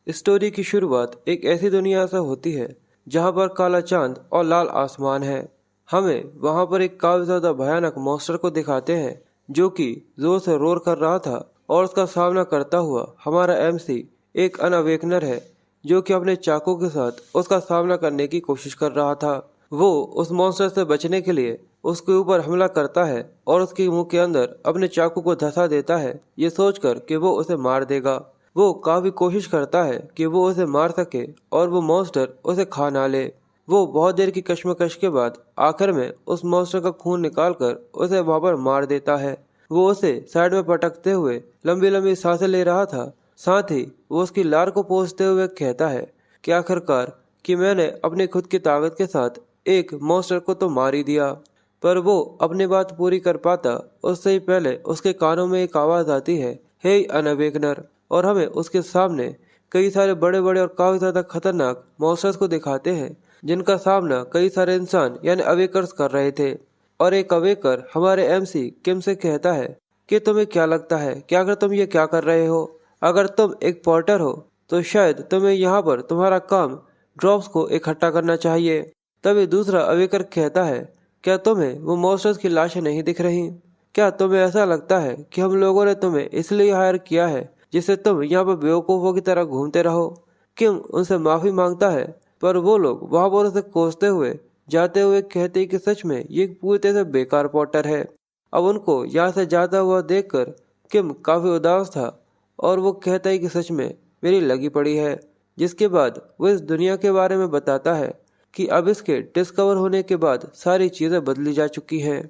Story की शुरुआत एक ऐसी दुनिया से होती है जहां पर काला चांद और लाल आसमान है। हमें वहां पर एक काफी ज्यादा भयानक मॉन्स्टर को दिखाते हैं जो कि जोर से रोर कर रहा था और उसका सामना करता हुआ हमारा एमसी एक अनअवेकनर है जो कि अपने चाकू के साथ उसका सामना करने की कोशिश कर रहा था। वो उस मॉन्स्टर से बचने के लिए उसके ऊपर हमला करता है और उसके मुंह के अंदर अपने चाकू को धंसा देता है, ये सोचकर कि वो उसे मार देगा। वो काफी कोशिश करता है कि वो उसे मार सके और वो मॉन्स्टर उसे खा ना ले। वो बहुत देर की कश्मकश के बाद आखिर में उस मॉन्स्टर का खून निकालकर उसे वहां पर मार देता है। वो उसे साइड में पटकते हुए लंबी लंबी सांसें ले रहा था। साथ ही वो उसकी लार को पोंछते हुए कहता है कि आखिरकार कि मैंने अपनी खुद की ताकत के साथ एक मॉन्स्टर को तो मार ही दिया। पर वो अपनी बात पूरी कर पाता उससे ही पहले उसके कानों में एक आवाज आती है, हे अनअवेकनर। और हमें उसके सामने कई सारे बड़े बड़े और काफी ज्यादा खतरनाक मॉन्स्टर्स को दिखाते हैं जिनका सामना कई सारे इंसान यानी अवेकर्स कर रहे थे। और एक अवेकर हमारे एमसी किम से कहता है कि तुम्हें क्या लगता है कि अगर तुम ये क्या कर रहे हो, अगर तुम एक पॉटर हो तो शायद तुम्हें यहाँ पर तुम्हारा काम ड्रॉप्स को इकट्ठा करना चाहिए। तभी दूसरा अवेकर कहता है, क्या तुम्हें वो मॉन्स्टर्स की लाशें नहीं दिख रही? क्या तुम्हें ऐसा लगता है कि हम लोगों ने तुम्हें इसलिए हायर किया है जिससे तुम यहाँ पर बेवकूफों की तरह घूमते रहो? किम उनसे माफी मांगता है पर वो लोग वहां पर उसे कोसते हुए जाते हुए कहते हैं कि सच में ये एक पूरी तरह से बेकार पॉटर है। अब उनको यहाँ से जाता हुआ देखकर किम काफी उदास था और वो कहता है कि सच में मेरी लगी पड़ी है। जिसके बाद वो इस दुनिया के बारे में बताता है कि अब इसके डिस्कवर होने के बाद सारी चीजें बदली जा चुकी हैं।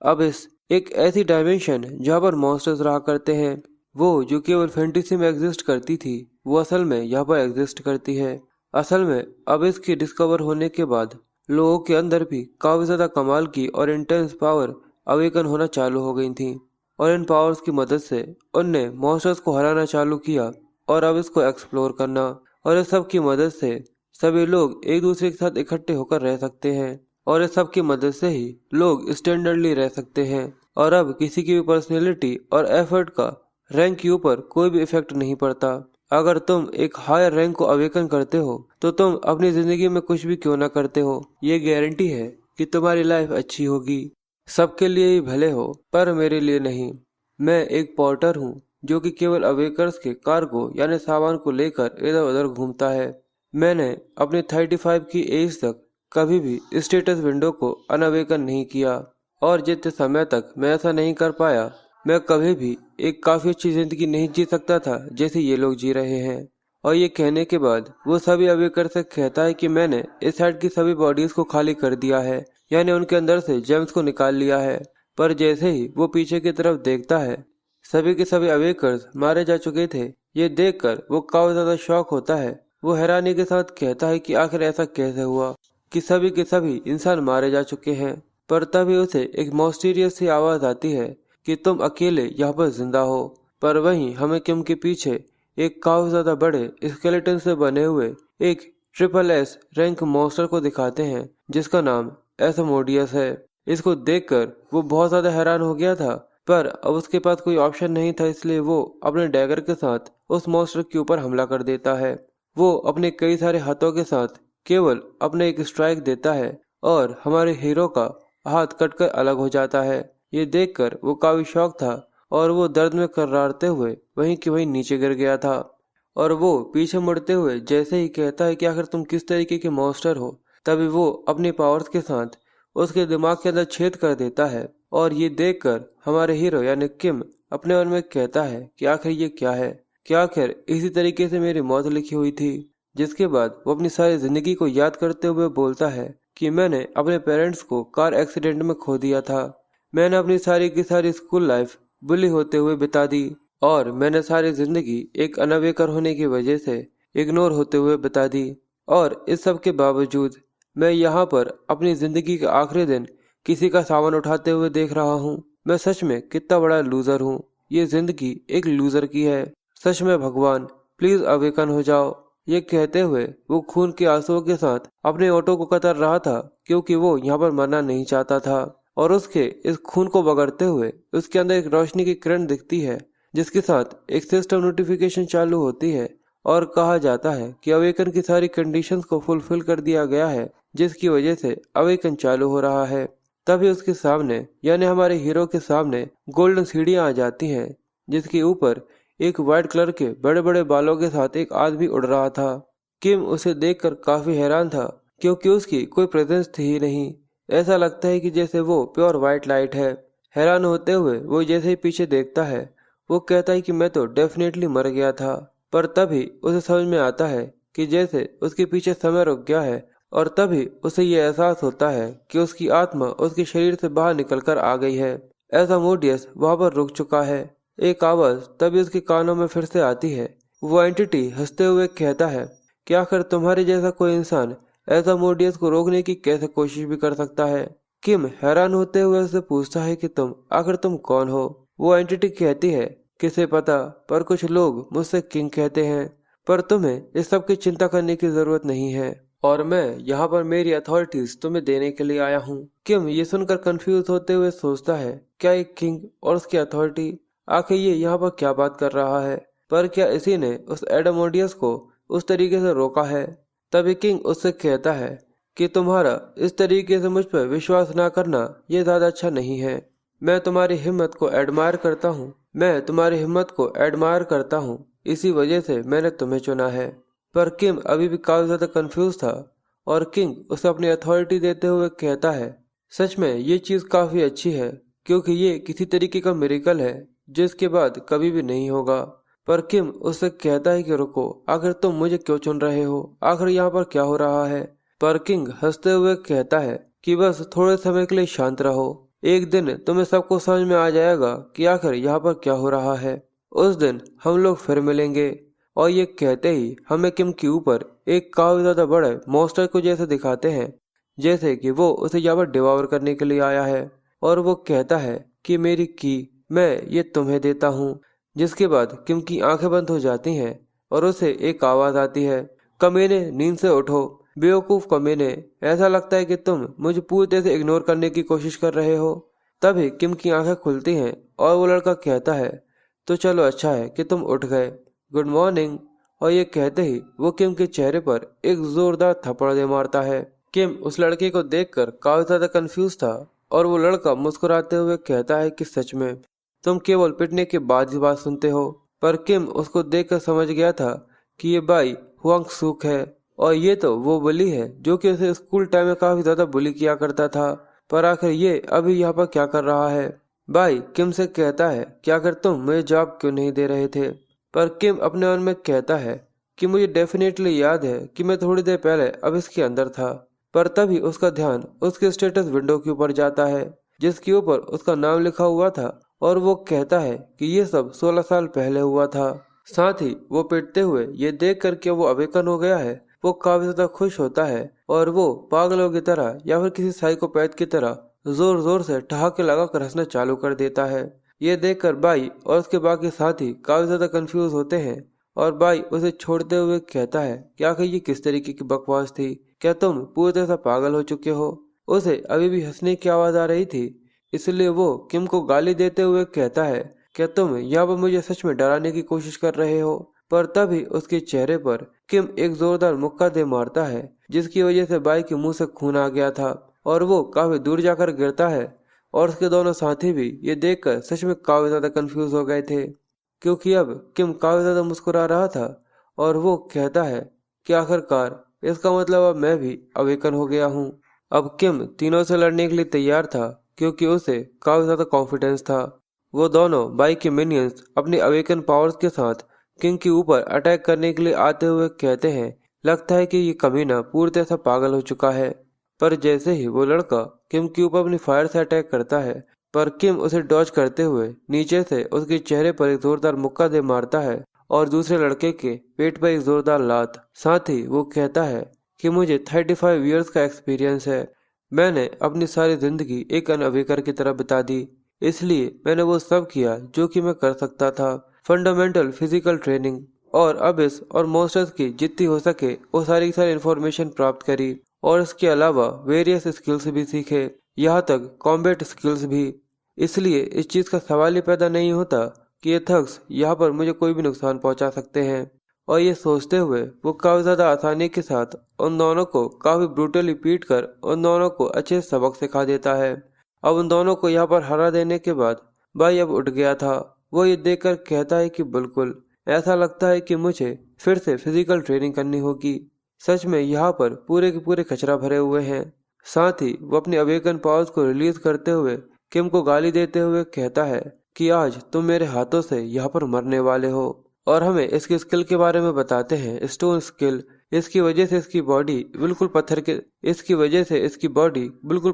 अब इस एक ऐसी डायमेंशन जहाँ पर मॉन्स्टर्स रहा करते हैं, वो जो केवल फैंटेसी में एग्जिस्ट करती थी वो असल में यहाँ पर एग्जिस्ट करती है। असल में अब इसके डिस्कवर होने के बाद लोगों के अंदर भी काफी ज्यादा कमाल की और इंटेंस पावर अवेकन होना चालू हो गई थी और इन पावर्स की मदद से उनने मॉन्स्टर्स को हराना चालू किया और अब इसको एक्सप्लोर करना। और इस सब की मदद से सभी लोग एक दूसरे के साथ इकट्ठे होकर रह सकते हैं और इस सब की मदद से ही लोग स्टैंडर्डली रह सकते हैं। और अब किसी की भी पर्सनैलिटी और एफर्ट का रैंक के ऊपर कोई भी इफेक्ट नहीं पड़ता। अगर तुम एक हायर रैंक को अवेकन करते हो तो तुम अपनी जिंदगी में कुछ भी क्यों ना करते हो, ये गारंटी है कि तुम्हारी लाइफ अच्छी होगी। सबके लिए ही भले हो पर मेरे लिए नहीं। मैं एक पोर्टर हूँ जो कि केवल अवेकर्स के कार्गो यानी सामान को लेकर इधर उधर घूमता है। मैंने अपनी 35 की एज तक कभी भी स्टेटस विंडो को अनअवेकन नहीं किया और जितने समय तक मैं ऐसा नहीं कर पाया मैं कभी भी एक काफी अच्छी जिंदगी नहीं जी सकता था जैसे ये लोग जी रहे हैं। और ये कहने के बाद वो सभी अवेकर से कहता है कि मैंने इस साइड की सभी बॉडीज को खाली कर दिया है, यानी उनके अंदर से जेम्स को निकाल लिया है। पर जैसे ही वो पीछे की तरफ देखता है सभी के सभी अवेकर्स मारे जा चुके थे। ये देखकर वो काफी ज्यादा शॉक होता है। वो हैरानी के साथ कहता है कि आखिर ऐसा कैसे हुआ कि सभी के सभी इंसान मारे जा चुके हैं। पर तभी उसे एक मॉस्टीरियस सी आवाज आती है कि तुम अकेले यहाँ पर जिंदा हो। पर वहीं हमें किम के पीछे एक काफी ज्यादा बड़े स्केलेटन से बने हुए एक ट्रिपल एस रैंक मॉन्स्टर को दिखाते हैं जिसका नाम एसमोडियस है। इसको देखकर वो बहुत ज्यादा हैरान हो गया था पर अब उसके पास कोई ऑप्शन नहीं था, इसलिए वो अपने डैगर के साथ उस मॉन्स्टर के ऊपर हमला कर देता है। वो अपने कई सारे हाथों के साथ केवल अपने एक स्ट्राइक देता है और हमारे हीरो का हाथ कटकर अलग हो जाता है। ये देखकर वो काफी शॉक था और वो दर्द में कर्रारते हुए वहीं के वहीं नीचे गिर गया था। और वो पीछे मुड़ते हुए जैसे ही कहता है कि आखिर तुम किस तरीके के मॉन्स्टर हो, तभी वो अपनी पावर्स के साथ उसके दिमाग के अंदर छेद कर देता है। और ये देखकर हमारे हीरो यानी किम अपने मन में कहता है कि आखिर ये क्या है, क्या आखिर इसी तरीके से मेरी मौत लिखी हुई थी। जिसके बाद वो अपनी सारी जिंदगी को याद करते हुए बोलता है कि मैंने अपने पेरेंट्स को कार एक्सीडेंट में खो दिया था, मैंने अपनी सारी की सारी स्कूल लाइफ बुली होते हुए बिता दी और मैंने सारी जिंदगी एक अनवेकर होने की वजह से इग्नोर होते हुए बिता दी। और इस सब के बावजूद मैं यहाँ पर अपनी जिंदगी के आखिरी दिन किसी का सामान उठाते हुए देख रहा हूँ। मैं सच में कितना बड़ा लूजर हूँ। ये जिंदगी एक लूजर की है। सच में भगवान प्लीज अवेकन हो जाओ। ये कहते हुए वो खून के आंसुओं के साथ अपने ऑटो को कतर रहा था क्योंकि वो यहाँ पर मरना नहीं चाहता था। और उसके इस खून को बगड़ते हुए उसके अंदर एक रोशनी की किरण दिखती है जिसके साथ एक सिस्टम नोटिफिकेशन चालू होती है और कहा जाता है कि अवेकन की सारी कंडीशंस को फुलफिल कर दिया गया है, जिसकी वजह से अवेकन चालू हो रहा है। तभी उसके सामने यानी हमारे हीरो के सामने गोल्डन सीढ़ियां आ जाती हैं, जिसके ऊपर एक व्हाइट कलर के बड़े बड़े बालों के साथ एक आदमी उड़ रहा था। किम उसे देखकर काफी हैरान था, क्योंकि उसकी कोई प्रेजेंस थी ही नहीं। ऐसा लगता है कि जैसे वो प्योर व्हाइट लाइट है। हैरान होते हुए वो जैसे ही पीछे देखता है, वो कहता है कि मैं तो डेफिनेटली मर गया था। पर तभी उसे समझ में आता है कि जैसे उसके पीछे समय रुक गया है, और तभी उसे ये एहसास होता है कि उसकी आत्मा उसके शरीर से बाहर निकलकर आ गई है। ऐसा मोडियस वहां पर रुक चुका है। एक आवाज तभी उसके कानों में फिर से आती है। वो एंटिटी हंसते हुए कहता है कि आखिर तुम्हारे जैसा कोई इंसान ऐसा मोडियस को रोकने की कैसे कोशिश भी कर सकता है। किम हैरान होते हुए उससे पूछता है कि तुम कौन हो। वो एंटिटी कहती है, किसे पता, पर कुछ लोग मुझसे किंग कहते हैं। पर तुम्हें इस सब की चिंता करने की जरूरत नहीं है, और मैं यहाँ पर मेरी अथॉरिटीज तुम्हें देने के लिए आया हूँ। किम ये सुनकर कंफ्यूज होते हुए सोचता है, क्या एक किंग और उसकी अथॉरिटी, आखिर ये यहाँ पर क्या बात कर रहा है। पर क्या इसी ने उस एडमोडियस को उस तरीके से रोका है। तभी किंग उससे कहता है कि तुम्हारा इस तरीके से मुझ पर विश्वास ना करना ये ज्यादा अच्छा नहीं है। मैं तुम्हारी हिम्मत को एडमायर करता हूँ, इसी वजह से मैंने तुम्हें चुना है। पर किम अभी भी काफी ज्यादा कंफ्यूज था, और किंग उसे अपनी अथॉरिटी देते हुए कहता है, सच में ये चीज काफी अच्छी है, क्योंकि ये किसी तरीके का मिरेकल है जिसके बाद कभी भी नहीं होगा। पर किम उससे कहता है कि रुको, आखिर तुम मुझे क्यों चुन रहे हो, आखिर यहाँ पर क्या हो रहा है। पर किंग हंसते हुए कहता है कि बस थोड़े समय के लिए शांत रहो, एक दिन तुम्हें सबको समझ में आ जाएगा कि आखिर यहाँ पर क्या हो रहा है। उस दिन हम लोग फिर मिलेंगे। और ये कहते ही हमें किम के ऊपर एक काफी ज्यादा बड़े मॉन्स्टर को जैसे दिखाते हैं, जैसे कि वो उसे यहाँ पर डिवावर करने के लिए आया है। और वो कहता है कि मेरी की मैं ये तुम्हें देता हूँ। जिसके बाद किम की आंखें बंद हो जाती हैं, और उसे एक आवाज आती है, कमीने नींद से उठो, बेवकूफ कमीने, ऐसा लगता है कि तुम मुझे पूरी तरह से इग्नोर करने की कोशिश कर रहे हो। तभी किम की आंखें खुलती हैं, और वो लड़का कहता है, तो चलो अच्छा है कि तुम उठ गए, गुड मॉर्निंग। और ये कहते ही वो किम के चेहरे पर एक जोरदार थप्पड़ दे मारता है। किम उस लड़के को देखकर काफी ज्यादा कंफ्यूज था, और वो लड़का मुस्कुराते हुए कहता है कि सच में तुम केवल पिटने के बाद ही बात सुनते हो। पर किम उसको देखकर समझ गया था कि ये भाई हुआंग सुक है, और ये तो वो बुली है जो कि उसे स्कूल टाइम में काफी ज्यादा बुली किया करता था। पर आखिर ये अभी यहाँ पर क्या कर रहा है। भाई किम से कहता है कि आखिर तुम मुझे जवाब क्यों नहीं दे रहे थे। पर किम अपने मन में कहता है कि मुझे डेफिनेटली याद है कि मैं थोड़ी देर पहले अब इसके अंदर था। पर तभी उसका ध्यान उसके स्टेटस विंडो के ऊपर जाता है, जिसके ऊपर उसका नाम लिखा हुआ था, और वो कहता है कि ये सब 16 साल पहले हुआ था। साथ ही वो पिटते हुए ये देख कर के वो अवेकन हो गया है, वो काफी ज्यादा खुश होता है, और वो पागलों की तरह या फिर किसी साइकोपैथ की तरह जोर जोर से ठहाके लगाकर हंसना चालू कर देता है। ये देखकर बाई और उसके बाकी साथी काफी ज्यादा कंफ्यूज होते हैं, और बाई उसे छोड़ते हुए कहता है कि आखिर ये किस तरीके की बकवास थी, क्या तुम पूरी तरह से पागल हो चुके हो। उसे अभी भी हंसने की आवाज आ रही थी, इसलिए वो किम को गाली देते हुए कहता है, क्या तुम यहाँ पर मुझे सच में डराने की कोशिश कर रहे हो। पर तभी उसके चेहरे पर किम एक जोरदार मुक्का दे मारता है, जिसकी वजह से बाई के मुंह से खून आ गया था, और वो काफी दूर जाकर गिरता है। और उसके दोनों साथी भी ये देखकर सच में काफी ज्यादा कंफ्यूज हो गए थे, क्योंकि अब किम काफी ज्यादा मुस्कुरा रहा था, और वो कहता है कि आखिरकार इसका मतलब अब मैं भी अवेकन हो गया हूँ। अब किम तीनों से लड़ने के लिए तैयार था, क्योंकि उसे काफी ज्यादा कॉन्फिडेंस था। वो दोनों बाई के मिनियंस अपने अवेकन पावर्स के साथ किंग के ऊपर अटैक करने के लिए आते हुए कहते हैं, लगता है कि ये कमीना पूरी तरह से पागल हो चुका है। पर जैसे ही वो लड़का किम के ऊपर अपनी फायर से अटैक करता है, पर किम उसे डॉज करते हुए नीचे से उसके चेहरे पर एक जोरदार मुक्का दे मारता है, और दूसरे लड़के के पेट पर एक जोरदार लात। साथ ही वो कहता है कि मुझे 35 ईयर्स का एक्सपीरियंस है, मैंने अपनी सारी जिंदगी एक अनअवेकर की तरह बिता दी, इसलिए मैंने वो सब किया जो कि मैं कर सकता था, फंडामेंटल फिजिकल ट्रेनिंग और अबिस और मॉन्स्टर्स की जितनी हो सके वो सारी की सारी इन्फॉर्मेशन प्राप्त करी, और इसके अलावा वेरियस स्किल्स भी सीखे, यहाँ तक कॉम्बैट स्किल्स भी। इसलिए इस चीज का सवाल ही पैदा नहीं होता कि ये थग्स यहाँ पर मुझे कोई भी नुकसान पहुंचा सकते हैं। और ये सोचते हुए वो काफी ज्यादा आसानी के साथ उन दोनों को काफी ब्रूटली पीट कर उन दोनों को अच्छे सबक सिखा देता है। अब उन दोनों को यहाँ पर हरा देने के बाद भाई अब उठ गया था। वो ये देखकर कहता है कि बिल्कुल ऐसा लगता है कि मुझे फिर से फिजिकल ट्रेनिंग करनी होगी। सच में यहाँ पर पूरे के पूरे कचरा भरे हुए हैं। साथ ही वो अपनी अवेकन पावर्स को रिलीज करते हुए किम को गाली देते हुए कहता है कि आज तुम मेरे हाथों से यहाँ पर मरने वाले हो। और हमें इसकी स्किल के बारे में बताते हैं, स्टोन स्किल। इसकी वजह से इसकी बॉडी बिल्कुल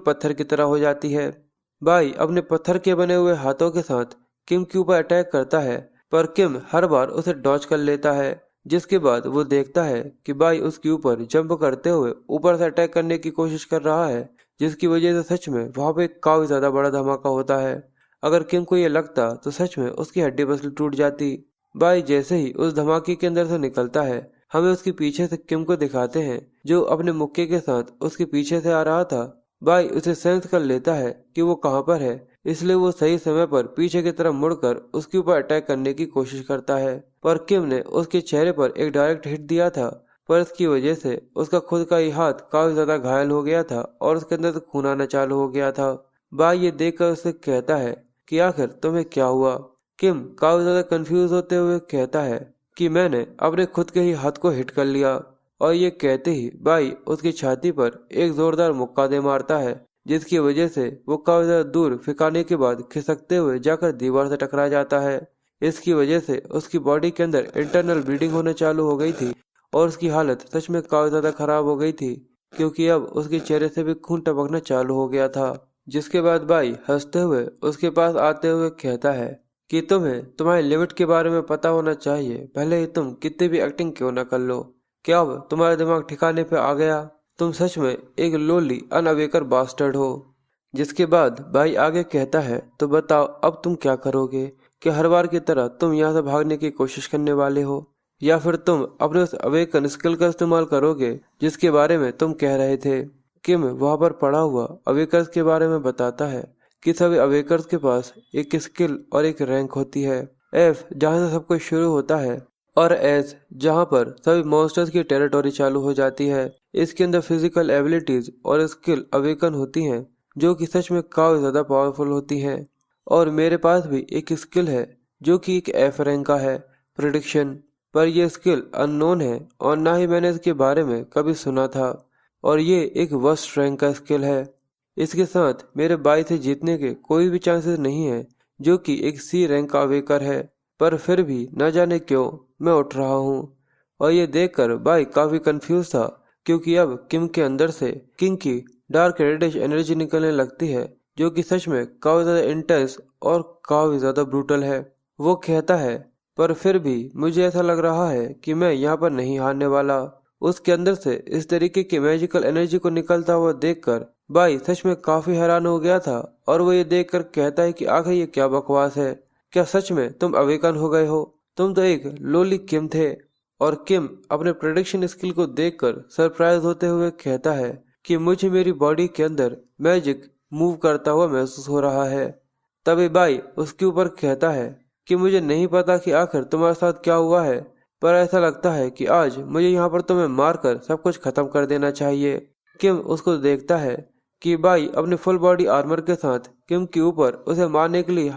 पत्थर की तरह हो जाती है। भाई अपने पत्थर के बने हुए हाथों के साथ किम के ऊपर अटैक करता है, पर किम हर बार उसे डॉज कर लेता है। जिसके बाद वो देखता है कि भाई उसके ऊपर जंप करते हुए ऊपर से अटैक करने की कोशिश कर रहा है, जिसकी वजह से सच में वहां पे काफी ज्यादा बड़ा धमाका होता है। अगर किम को ये लगता तो सच में उसकी हड्डी पसली टूट जाती। भाई जैसे ही उस धमाके के अंदर से निकलता है, हमें उसके पीछे से किम को दिखाते हैं जो अपने मुक्के के साथ उसके पीछे से आ रहा था। भाई उसे सेंस कर लेता है कि वो कहाँ पर है, इसलिए वो सही समय पर पीछे की तरफ मुड़कर उसके ऊपर अटैक करने की कोशिश करता है। पर किम ने उसके चेहरे पर एक डायरेक्ट हिट दिया था, पर इसकी वजह से उसका खुद का ही हाथ काफी ज्यादा घायल हो गया था और उसके अंदर से खून आना चालू हो गया था। भाई ये देखकर उसे कहता है कि आखिर तुम्हें क्या हुआ। किम काफी ज्यादा कंफ्यूज होते हुए कहता है कि मैंने अपने खुद के ही हाथ को हिट कर लिया। और ये कहते ही भाई उसकी छाती पर एक जोरदार मुक्का दे मारता है, जिसकी वजह से वो काफी ज्यादा दूर फिकाने के बाद खिसकते हुए जाकर दीवार से टकरा जाता है। इसकी वजह से उसकी बॉडी के अंदर इंटरनल ब्लीडिंग होने चालू हो गई थी और उसकी हालत सच में काफी ज्यादा खराब हो गई थी, क्योंकि अब उसके चेहरे से भी खून टपकना चालू हो गया था। जिसके बाद भाई हंसते हुए उसके पास आते हुए कहता है कि तुम्हें तुम्हारी लिमिट के बारे में पता होना चाहिए, भले ही तुम कितनी भी एक्टिंग क्यों ना कर लो। क्या अब तुम्हारा दिमाग ठिकाने पे आ गया? तुम सच में एक लोली अनअवेकर बास्टर्ड हो। जिसके बाद भाई आगे कहता है, तो बताओ अब तुम क्या करोगे? कि हर बार की तरह तुम यहाँ से भागने की कोशिश करने वाले हो, या फिर तुम अपने उस अवेकन स्किल का इस्तेमाल करोगे जिसके बारे में तुम कह रहे थे? किम वहां पर पड़ा हुआ अवेकर्स के बारे में बताता है कि सभी अवेकर्स के पास एक स्किल और एक रैंक होती है। एफ जहाँ से सब कुछ शुरू होता है और एस जहाँ पर सभी मॉन्स्टर्स की टेरिटोरी चालू हो जाती है। इसके अंदर फिजिकल एबिलिटीज और स्किल अवेकन होती हैं जो कि सच में काफी ज्यादा पावरफुल होती हैं। और मेरे पास भी एक स्किल है जो कि एक एफ रैंक का है, प्रिडिक्शन। पर यह स्किल अननोन है और ना ही मैंने इसके बारे में कभी सुना था, और ये एक वर्स्ट रैंक का स्किल है। इसके साथ मेरे बाई से जीतने के कोई भी चांसेस नहीं है, जो कि एक सी रैंक का अवेकर है। पर फिर भी न जाने क्यों मैं उठ रहा हूँ। और ये देखकर बाई काफी कंफ्यूज था, क्योंकि अब किम के अंदर से किंग की डार्क रेडिश एनर्जी निकलने लगती है, जो कि सच में काफी ज्यादा इंटेंस और काफी ज्यादा ब्रूटल है। वो कहता है, पर फिर भी मुझे ऐसा लग रहा है कि मैं यहाँ पर नहीं हारने वाला। उसके अंदर से इस तरीके की मैजिकल एनर्जी को निकलता हुआ देखकर भाई सच में काफी हैरान हो गया था। और वो ये देखकर कहता है कि आखिर ये क्या बकवास है? क्या सच में तुम अवेकन हो गए हो? तुम तो एक लोली किम थे। और किम अपने प्रेडिक्शन स्किल को देखकर सरप्राइज होते हुए कहता है कि मुझे मेरी बॉडी के अंदर मैजिक मूव करता हुआ महसूस हो रहा है। तभी भाई उसके ऊपर कहता है कि मुझे नहीं पता कि आखिर तुम्हारे साथ क्या हुआ है, पर ऐसा लगता है कि आज मुझे यहाँ पर तुम्हें मारकर सब कुछ खत्म कर देना चाहिए। किम उसको देखता है कि भाई अपने फुल बॉडी आर्मर के साथ किम के ऊपर उसे मारने के लिए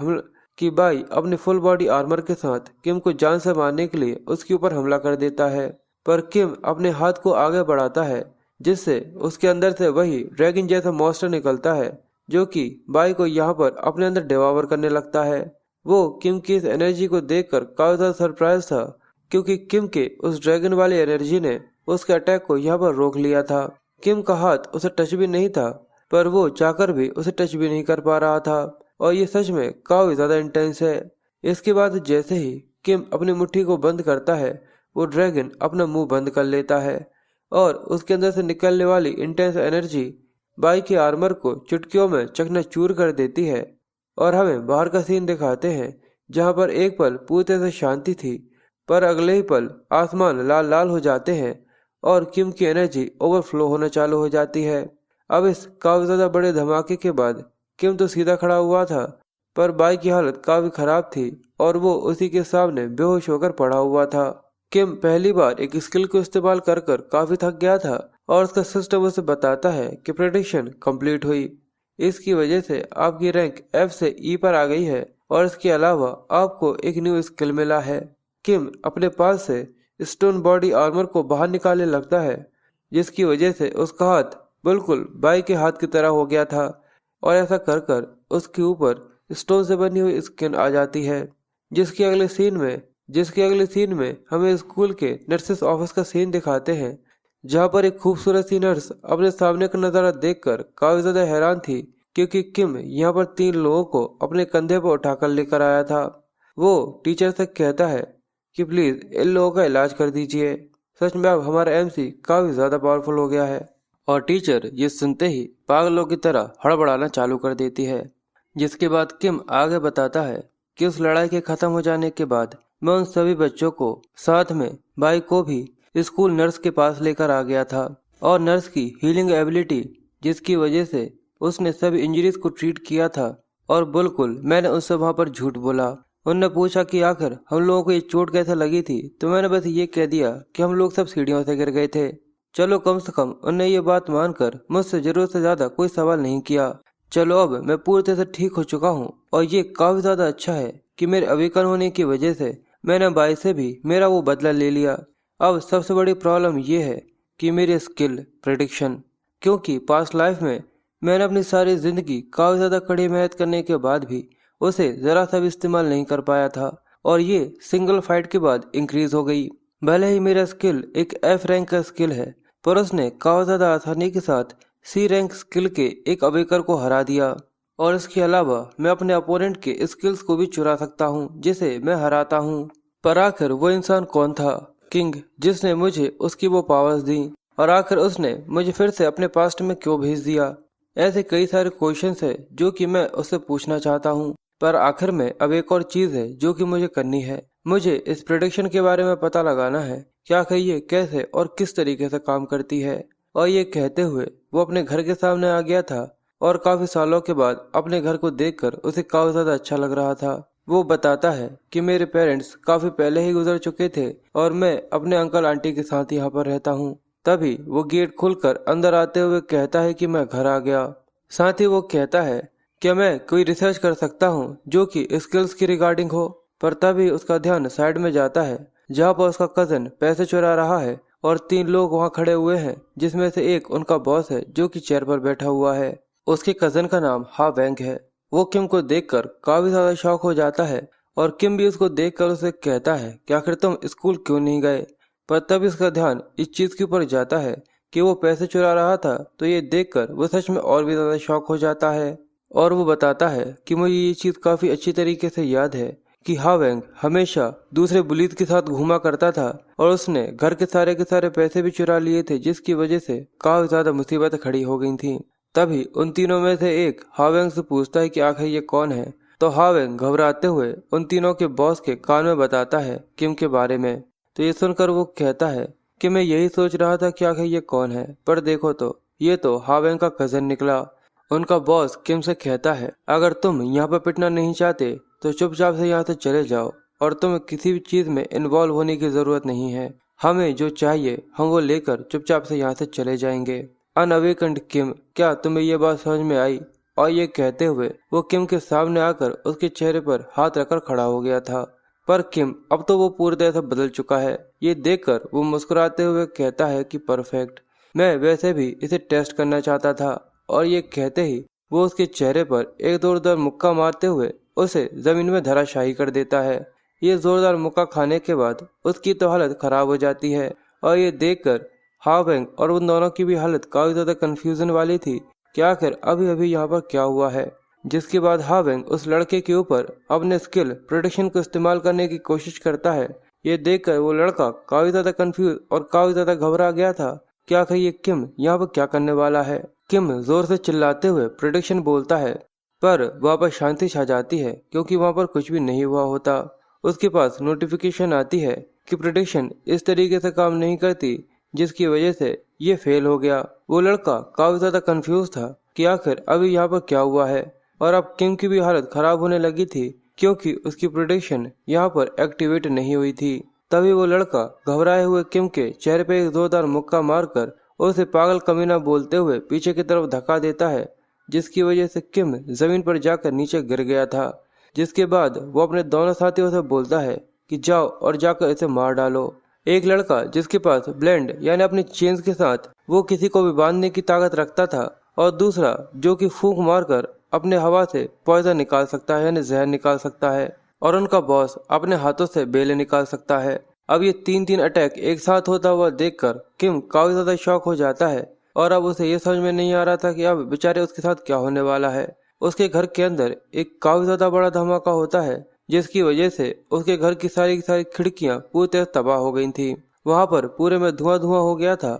किम को जान से मारने के लिए उसके ऊपर हमला कर देता है। पर किम अपने हाथ को आगे बढ़ाता है, जिससे उसके अंदर से वही ड्रैगन जैसा मॉन्स्टर निकलता है, जो कि बाई को यहाँ पर अपने अंदर डिवावर करने लगता है। वो किम की इस एनर्जी को देखकर काफी ज्यादा सरप्राइज था, क्योंकि किम के उस ड्रैगन वाली एनर्जी ने उसके अटैक को यहाँ पर रोक लिया था। किम का हाथ उसे टच भी नहीं था, पर वो चाहकर भी उसे टच भी नहीं कर पा रहा था। और ये सच में काफी ज्यादा इंटेंस है। इसके बाद जैसे ही किम अपनी मुट्ठी को बंद करता है, वो ड्रैगन अपना मुंह बंद कर लेता है और उसके अंदर से निकलने वाली इंटेंस एनर्जी बाई के आर्मर को चुटकियों में चकनाचूर कर देती है। और हमें बाहर का सीन दिखाते हैं, जहाँ पर एक पल पूरी तरह से शांति थी, पर अगले ही पल आसमान लाल लाल हो जाते हैं और किम की एनर्जी ओवरफ्लो होना चालू हो जाती है। अब इस काफी ज्यादा बड़े धमाके के बाद किम तो सीधा खड़ा हुआ था, पर बाई की हालत काफी खराब थी और वो उसी के सामने बेहोश होकर पड़ा हुआ था। किम पहली बार एक स्किल को इस्तेमाल कर कर काफी थक गया था और उसका सिस्टम उसे बताता है कि प्रेडिक्शन कंप्लीट हुई। इसकी वजह से आपकी रैंक एफ से ई पर आ गई है और इसके अलावा आपको एक न्यू स्किल मिला है। किम अपने पास से स्टोन बॉडी आर्मर को बाहर निकालने लगता है, जिसकी वजह से उसका हाथ बिल्कुल बाई के हाथ की तरह हो गया था और ऐसा कर कर उसके ऊपर स्टोन से बनी हुई स्किन आ जाती है। जिसके अगले सीन में हमें स्कूल के नर्सेस ऑफिस का सीन दिखाते हैं, जहां पर एक खूबसूरत सी नर्स अपने सामने का नजारा देखकर काफी ज्यादा हैरान थी, क्योंकि किम यहाँ पर 3 लोगों को अपने कंधे पर उठाकर लेकर आया था। वो टीचर से कहता है कि प्लीज इन लोगों का इलाज कर दीजिए। सच में अब हमारा एमसी काफी ज्यादा पावरफुल हो गया है। और टीचर ये सुनते ही पागलों की तरह हड़बड़ाना चालू कर देती है। जिसके बाद किम आगे बताता है कि उस लड़ाई के खत्म हो जाने के बाद मैं उन सभी बच्चों को साथ में बाई को भी स्कूल नर्स के पास लेकर आ गया था और नर्स की हीलिंग एबिलिटी जिसकी वजह से उसने सभी इंजरीज को ट्रीट किया था। और बिल्कुल मैंने उससे वहां पर झूठ बोला। उनने पूछा कि आखिर हम लोगों को ये चोट कैसे लगी थी, तो मैंने बस ये कह दिया कि हम लोग सब सीढ़ियों से गिर गए थे। चलो कम से कम उनने ये बात मानकर मुझसे जरूरत से ज्यादा कोई सवाल नहीं किया। चलो अब मैं पूरी तरह से ठीक हो चुका हूँ और ये काफी ज्यादा अच्छा है कि मेरे अविकल होने की वजह से मैंने बाई से भी मेरा वो बदला ले लिया। अब सबसे बड़ी प्रॉब्लम ये है कि मेरी स्किल प्रेडिक्शन, क्योंकि पास्ट लाइफ में मैंने अपनी सारी जिंदगी काफी ज्यादा कड़ी मेहनत करने के बाद भी उसे जरा सा भी इस्तेमाल नहीं कर पाया था और ये सिंगल फाइट के बाद इंक्रीज हो गई। भले ही मेरा स्किल एक एफ रैंक का स्किल है, पर उसने काफी ज्यादा आसानी के साथ सी रैंक स्किल के एक अवेकर को हरा दिया। और इसके अलावा मैं अपने अपोनेंट के स्किल्स को भी चुरा सकता हूँ जिसे मैं हराता हूँ। पर आखिर वो इंसान कौन था, किंग, जिसने मुझे उसकी वो पावर्स दी, और आखिर उसने मुझे फिर से अपने पास्ट में क्यों भेज दिया। ऐसे कई सारे क्वेश्चंस है जो कि मैं उससे पूछना चाहता हूँ। पर आखिर में अब एक और चीज है जो कि मुझे करनी है। मुझे इस प्रेडिक्शन के बारे में पता लगाना है कि आखिर ये कैसे और किस तरीके से काम करती है। और ये कहते हुए वो अपने घर के सामने आ गया था और काफी सालों के बाद अपने घर को देखकर उसे काफी ज्यादा अच्छा लग रहा था। वो बताता है कि मेरे पेरेंट्स काफी पहले ही गुजर चुके थे और मैं अपने अंकल आंटी के साथ यहाँ पर रहता हूँ। तभी वो गेट खुलकर अंदर आते हुए कहता है कि मैं घर आ गया। साथ ही वो कहता है कि मैं कोई रिसर्च कर सकता हूँ जो कि स्किल्स की रिगार्डिंग हो। पर तभी उसका ध्यान साइड में जाता है जहाँ पर उसका कजन पैसे चुरा रहा है और 3 लोग वहाँ खड़े हुए हैं, जिसमें से एक उनका बॉस है जो कि चेयर पर बैठा हुआ है। उसके कजन का नाम हा वेंग है। वो किम को देखकर काफी ज्यादा शॉक हो जाता है और किम भी उसको देखकर उसे कहता है कि आखिर तुम स्कूल क्यों नहीं गए। पर तब इसका ध्यान इस चीज के ऊपर जाता है कि वो पैसे चुरा रहा था, तो ये देखकर वो सच में और भी ज्यादा शॉक हो जाता है। और वो बताता है कि मुझे ये चीज काफी अच्छी तरीके से याद है कि हा वेंग हमेशा दूसरे बुलीज के साथ घूमा करता था और उसने घर के सारे पैसे भी चुरा लिए थे, जिसकी वजह से काफी ज्यादा मुसीबत खड़ी हो गई थी। तभी उन तीनों में से एक हावेंग से पूछता है कि आखिर ये कौन है। तो हावेंग घबराते हुए उन तीनों के बॉस के कान में बताता है किम के बारे में। तो ये सुनकर वो कहता है कि मैं यही सोच रहा था कि आखिर ये कौन है, पर देखो तो ये तो हावेंग का कजन निकला। उनका बॉस किम से कहता है अगर तुम यहाँ पर पिटना नहीं चाहते तो चुपचाप से यहाँ से चले जाओ और तुम्हें किसी भी चीज में इन्वॉल्व होने की जरूरत नहीं है। हमें जो चाहिए हम वो लेकर चुपचाप से यहाँ से चले जाएंगे। अनअवेकन्ड किम, क्या तुम्हें ये बात समझ में आई? और ये कहते हुए वो किम के सामने आकर उसके चेहरे पर हाथ रखकर खड़ा हो गया था। पर किम अब तो वो पूरी तरह से बदल चुका है। ये देखकर वो मुस्कुराते हुए कहता है कि परफेक्ट, मैं वैसे भी इसे टेस्ट करना चाहता था। और ये कहते ही वो उसके चेहरे पर एक जोरदार मुक्का मारते हुए उसे जमीन में धराशायी कर देता है। ये जोरदार मुक्का खाने के बाद उसकी तो हालत खराब हो जाती है और ये देखकर हावेंग और उन दोनों की भी हालत काफी ज्यादा कंफ्यूजन वाली थी कि आखिर अभी अभी यहाँ पर क्या हुआ है। जिसके बाद हावेंग उस लड़के के ऊपर अपने स्किल प्रेडिक्शन को इस्तेमाल करने की कोशिश करता है। ये देखकर वो लड़का काफी ज्यादा कंफ्यूज और काफी ज्यादा घबरा गया था कि आखिर ये किम यहाँ पर क्या करने वाला है। किम जोर से चिल्लाते हुए प्रेडिक्शन बोलता है, पर वहाँ पर शांति छा जाती है क्योंकि वहाँ पर कुछ भी नहीं हुआ होता। उसके पास नोटिफिकेशन आती है कि प्रेडिक्शन इस तरीके से काम नहीं करती, जिसकी वजह से ये फेल हो गया। वो लड़का काफी ज्यादा कंफ्यूज था कि आखिर अभी यहाँ पर क्या हुआ है। और अब किम की भी हालत खराब होने लगी थी क्योंकि उसकी प्रेडिक्शन यहाँ पर एक्टिवेट नहीं हुई थी। तभी वो लड़का घबराए हुए किम के चेहरे पे एक जोरदार मुक्का मारकर उसे पागल कमीना बोलते हुए पीछे की तरफ धक्का देता है, जिसकी वजह से किम जमीन पर जाकर नीचे गिर गया था। जिसके बाद वो अपने दोनों साथियों से बोलता है कि जाओ और जाकर इसे मार डालो। एक लड़का जिसके पास ब्लेंड यानी अपनी चेन्स के साथ वो किसी को भी बांधने की ताकत रखता था, और दूसरा जो कि फूंक मारकर अपने हवा से पॉइजन निकाल सकता है यानी जहर निकाल सकता है, और उनका बॉस अपने हाथों से बेले निकाल सकता है। अब ये तीन अटैक एक साथ होता हुआ देखकर किम काफी ज्यादा शॉक हो जाता है, और अब उसे ये समझ में नहीं आ रहा था कि अब बेचारे उसके साथ क्या होने वाला है। उसके घर के अंदर एक काफी ज्यादा बड़ा धमाका होता है, जिसकी वजह से उसके घर की सारी खिड़कियां पूरी तरह तबाह हो गई थी। वहां पर पूरे में धुआं धुआं हो गया था,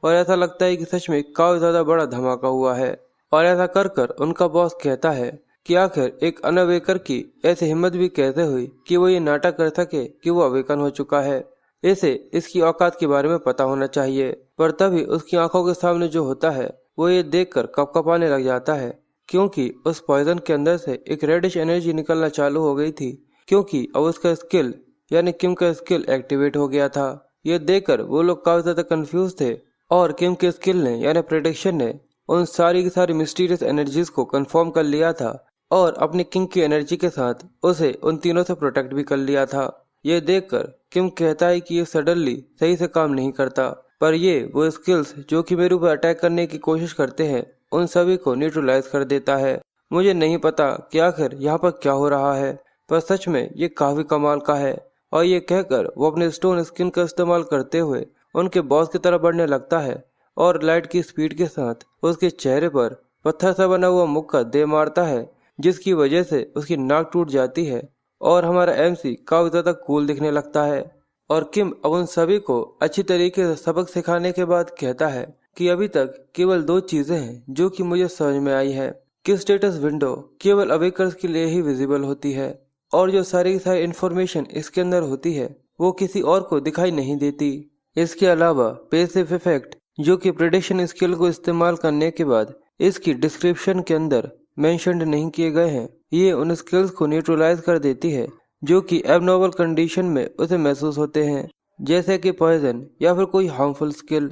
और ऐसा लगता है कि सच में काफी ज्यादा बड़ा धमाका हुआ है। और ऐसा कर कर उनका बॉस कहता है कि आखिर एक अनअवेकर की ऐसी हिम्मत भी कैसे हुई कि वो ये नाटक कर सके कि वो अवेकन हो चुका है। इसे इसकी औकात के बारे में पता होना चाहिए। पर तभी उसकी आंखों के सामने जो होता है वो ये देखकर कपकपाने लग जाता है, क्योंकि उस पॉइजन के अंदर से एक रेडिश एनर्जी निकलना चालू हो गई थी, क्योंकि अब उसका स्किल यानी किम का स्किल एक्टिवेट हो गया था। ये देखकर वो लोग काफी ज्यादा कंफ्यूज थे, और किम के स्किल ने यानी प्रेडिक्शन ने उन सारी की सारी मिस्टीरियस एनर्जीज को कंफर्म कर लिया था, और अपनी किंग की एनर्जी के साथ उसे उन तीनों से प्रोटेक्ट भी कर लिया था। ये देखकर किम कहता है कि ये सडनली सही से काम नहीं करता, पर ये वो स्किल्स जो कि मेरे ऊपर अटैक करने की कोशिश करते हैं उन सभी को न्यूट्रलाइज कर देता है। मुझे नहीं पता कि आखिर यहाँ पर क्या हो रहा है, पर सच में ये काफी कमाल का है। और ये कहकर वो अपने स्टोन स्किन का इस्तेमाल करते हुए उनके बॉस की तरफ बढ़ने लगता है, और लाइट की स्पीड के साथ उसके चेहरे पर पत्थर से बना हुआ मुक्का दे मारता है, जिसकी वजह से उसकी नाक टूट जाती है, और हमारा एमसी काफी ज्यादा कूल दिखने लगता है। और किम अब उन सभी को अच्छी तरीके से सबक सिखाने के बाद कहता है कि अभी तक केवल दो चीजें हैं जो कि मुझे समझ में आई है कि स्टेटस विंडो केवल अवेकर्स के लिए ही विजिबल होती है, और जो सारी की सारी इंफॉर्मेशन इसके अंदर होती है वो किसी और को दिखाई नहीं देती। इसके अलावा पैसिव इफेक्ट जो कि प्रेडिक्शन स्किल को इस्तेमाल करने के बाद इसकी डिस्क्रिप्शन के अंदर मेंशन्ड नहीं किए गए हैं, ये उन स्किल्स को न्यूट्रलाइज कर देती है जो कि एबनॉर्मल कंडीशन में उसे महसूस होते हैं, जैसे कि पॉइजन या फिर कोई हार्मफुल स्किल।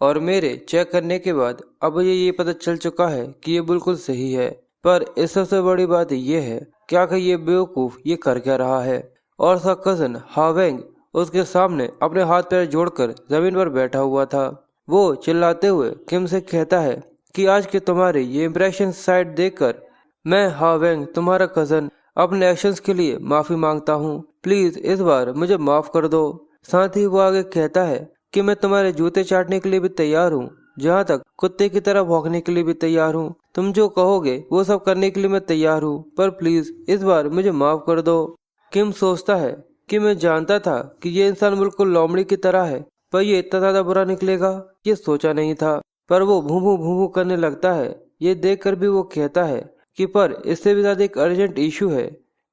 और मेरे चेक करने के बाद अब मुझे ये पता चल चुका है कि ये बिल्कुल सही है। पर इस सबसे बड़ी बात ये है कि आखिर ये बेवकूफ ये कर क्या रहा है। और उसका कजन हावेंग उसके सामने अपने हाथ पैर जोड़कर जमीन पर बैठा हुआ था। वो चिल्लाते हुए किम से कहता है कि आज के तुम्हारे ये इम्प्रेशन साइट देखकर मैं हावेंग तुम्हारा कजन अपने एक्शंस के लिए माफी मांगता हूँ। प्लीज इस बार मुझे माफ कर दो। साथ ही वो आगे कहता है कि मैं तुम्हारे जूते चाटने के लिए भी तैयार हूँ, जहाँ तक कुत्ते की तरह भौंकने के लिए भी तैयार हूँ। तुम जो कहोगे वो सब करने के लिए मैं तैयार हूँ, पर प्लीज इस बार मुझे माफ कर दो। किम सोचता है कि मैं जानता था कि ये इंसान बिल्कुल लोमड़ी की तरह है, पर ये इतना ज्यादा बुरा निकलेगा ये सोचा नहीं था। पर वो भूं भूं करने लगता है। ये देखकर भी वो कहता है कि पर इससे भी ज्यादा एक अर्जेंट इशू है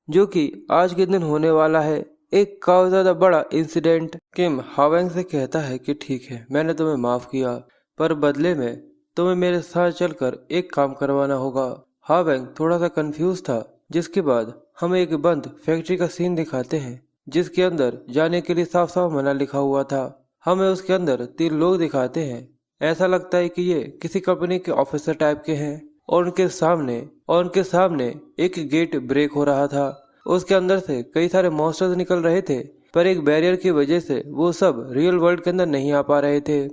जो कि आज के दिन होने वाला है, एक काफी ज्यादा बड़ा इंसिडेंट। किम हावेंग से कहता है कि ठीक है मैंने तुम्हें माफ किया, पर बदले में तुम्हें मेरे साथ चलकर एक काम करवाना होगा। हावेंग थोड़ा सा कंफ्यूज था, जिसके बाद हमें एक बंद फैक्ट्री का सीन दिखाते हैं जिसके अंदर जाने के लिए साफ साफ मना लिखा हुआ था। हमें उसके अंदर 3 लोग दिखाते हैं। ऐसा लगता है कि ये किसी कंपनी के ऑफिसर टाइप के हैं, और उनके सामने एक गेट ब्रेक हो रहा था। उसके अंदर से कई सारे मॉन्स्टर्स निकल रहे थे, पर एक बैरियर की वजह से वो सब रियल वर्ल्ड के अंदर नहीं आ पा रहे थे।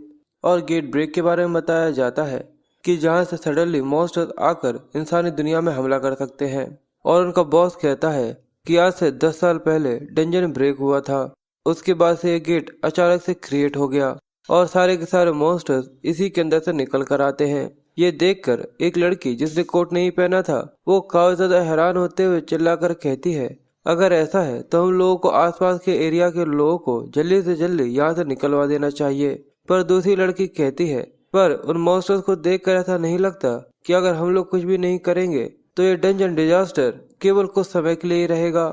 और गेट ब्रेक के बारे में बताया जाता है कि जहाँ से सडनली मॉन्स्टर्स आकर इंसानी दुनिया में हमला कर सकते हैं। और उनका बॉस कहता है कि आज से 10 साल पहले डंजन ब्रेक हुआ था, उसके बाद से ये गेट अचानक से क्रिएट हो गया और सारे के सारे मॉन्स्टर्स इसी के अंदर से निकल कर आते हैं। ये देखकर एक लड़की जिसने कोट नहीं पहना था वो काफी ज्यादा हैरान होते हुए चिल्लाकर कहती है अगर ऐसा है तो हम लोगों को आसपास के एरिया के लोगों को जल्दी से जल्दी यहाँ से निकलवा देना चाहिए। पर दूसरी लड़की कहती है पर उन मॉन्स्टर्स को देखकर ऐसा नहीं लगता कि अगर हम लोग कुछ भी नहीं करेंगे तो ये डंजन डिजास्टर केवल कुछ समय के लिए ही रहेगा।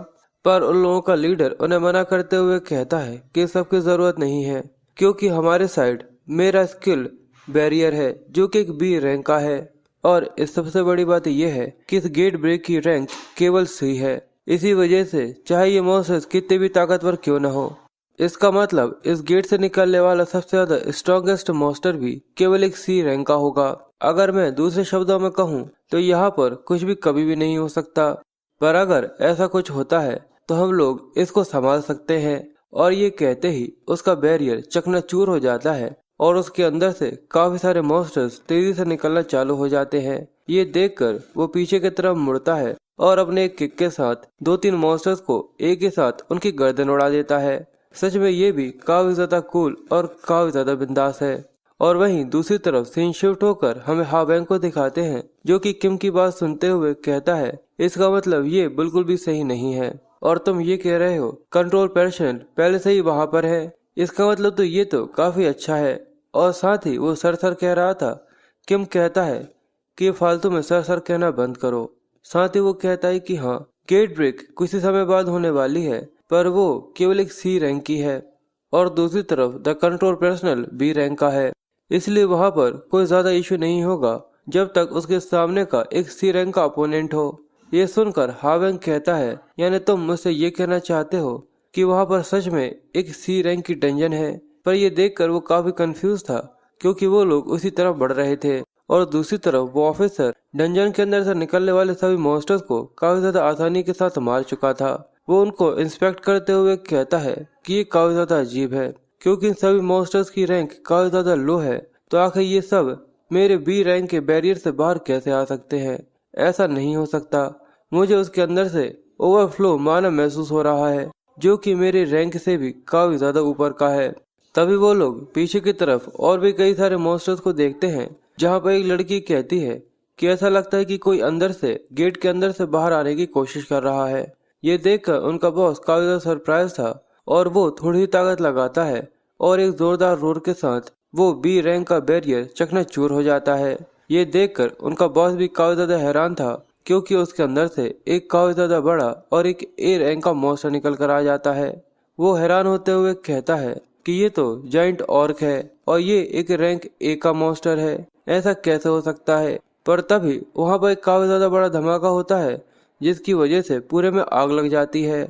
पर उन लोगों का लीडर उन्हें मना करते हुए कहता है कि सबकी जरूरत नहीं है, क्योंकि हमारे साइड मेरा स्किल बैरियर है जो कि एक बी रैंक का है। और इस सबसे बड़ी बात यह है कि इस गेट ब्रेक की रैंक केवल सी है। इसी वजह से चाहे ये मॉन्स्टर्स कितने भी ताकतवर क्यों न हो, इसका मतलब इस गेट से निकलने वाला सबसे ज्यादा स्ट्रॉन्गेस्ट मॉन्स्टर भी केवल एक सी रैंक का होगा। अगर मैं दूसरे शब्दों में कहूँ तो यहाँ पर कुछ भी कभी भी नहीं हो सकता, पर अगर ऐसा कुछ होता है तो हम लोग इसको संभाल सकते हैं। और ये कहते ही उसका बैरियर चकनाचूर हो जाता है और उसके अंदर से काफी सारे मॉन्स्टर्स तेजी से निकलना चालू हो जाते हैं। ये देखकर वो पीछे की तरफ मुड़ता है और अपने एक किक के साथ 2-3 मॉन्स्टर्स को एक ही साथ उनकी गर्दन उड़ा देता है। सच में ये भी काफी ज्यादा कूल और काफी ज्यादा बिंदास है। और वहीं दूसरी तरफ सीन शिफ्ट होकर हमें हावेंग को दिखाते हैं, जो कि किम की बात सुनते हुए कहता है, इसका मतलब ये बिल्कुल भी सही नहीं है और तुम ये कह रहे हो कंट्रोल पर्सन पहले से ही वहाँ पर है, इसका मतलब तो ये तो काफी अच्छा है। और साथ ही वो सर सर कह रहा था। किम कहता है कि फालतू में सर सर कहना बंद करो। साथ ही वो कहता है कि हाँ, गेट ब्रेक कुछ ही समय बाद होने वाली है, पर वो केवल एक सी रैंक की है और दूसरी तरफ the control personal B rank का है, इसलिए वहाँ पर कोई ज्यादा इशू नहीं होगा जब तक उसके सामने का एक सी रैंक का अपोनेंट हो। ये सुनकर हावेंग कहता है, यानी तुम मुझसे ये कहना चाहते हो कि वहाँ पर सच में एक सी रैंक की डंजन है। पर ये देखकर वो काफी कंफ्यूज था, क्योंकि वो लोग उसी तरफ बढ़ रहे थे और दूसरी तरफ वो ऑफिसर डंजन के अंदर से निकलने वाले सभी मॉन्स्टर्स को काफी ज्यादा आसानी के साथ मार चुका था। वो उनको इंस्पेक्ट करते हुए कहता है कि ये काफी ज्यादा अजीब है, क्योंकि इन सभी मॉन्स्टर्स की रैंक काफी ज्यादा लो है, तो आखिर ये सब मेरे बी रैंक के बैरियर से बाहर कैसे आ सकते हैं? ऐसा नहीं हो सकता। मुझे उसके अंदर से ओवरफ्लो माना महसूस हो रहा है, जो कि मेरे रैंक से भी काफी ज्यादा ऊपर का है। तभी वो लोग पीछे की तरफ और भी कई सारे मॉन्स्टर्स को देखते हैं, जहाँ पर एक लड़की कहती है कि ऐसा लगता है कि कोई अंदर से गेट के अंदर से बाहर आने की कोशिश कर रहा है। ये देखकर उनका बॉस काफी ज्यादा सरप्राइज था और वो थोड़ी ही ताकत लगाता है और एक जोरदार रोर के साथ वो बी रैंक का बैरियर चकनाचूर हो जाता है। ये देखकर उनका बॉस भी काफी ज्यादा हैरान था, क्योंकि उसके अंदर से एक काफी ज्यादा बड़ा और एक ए रैंक का मॉन्स्टर निकल कर आ जाता है। वो हैरान होते हुए कहता है कि ये तो जाइंट ऑर्क है और ये एक रैंक ए का मॉन्स्टर है, ऐसा कैसे हो सकता है? पर तभी वहाँ पर एक काफी ज्यादा बड़ा धमाका होता है, जिसकी वजह से पूरे में आग लग जाती है।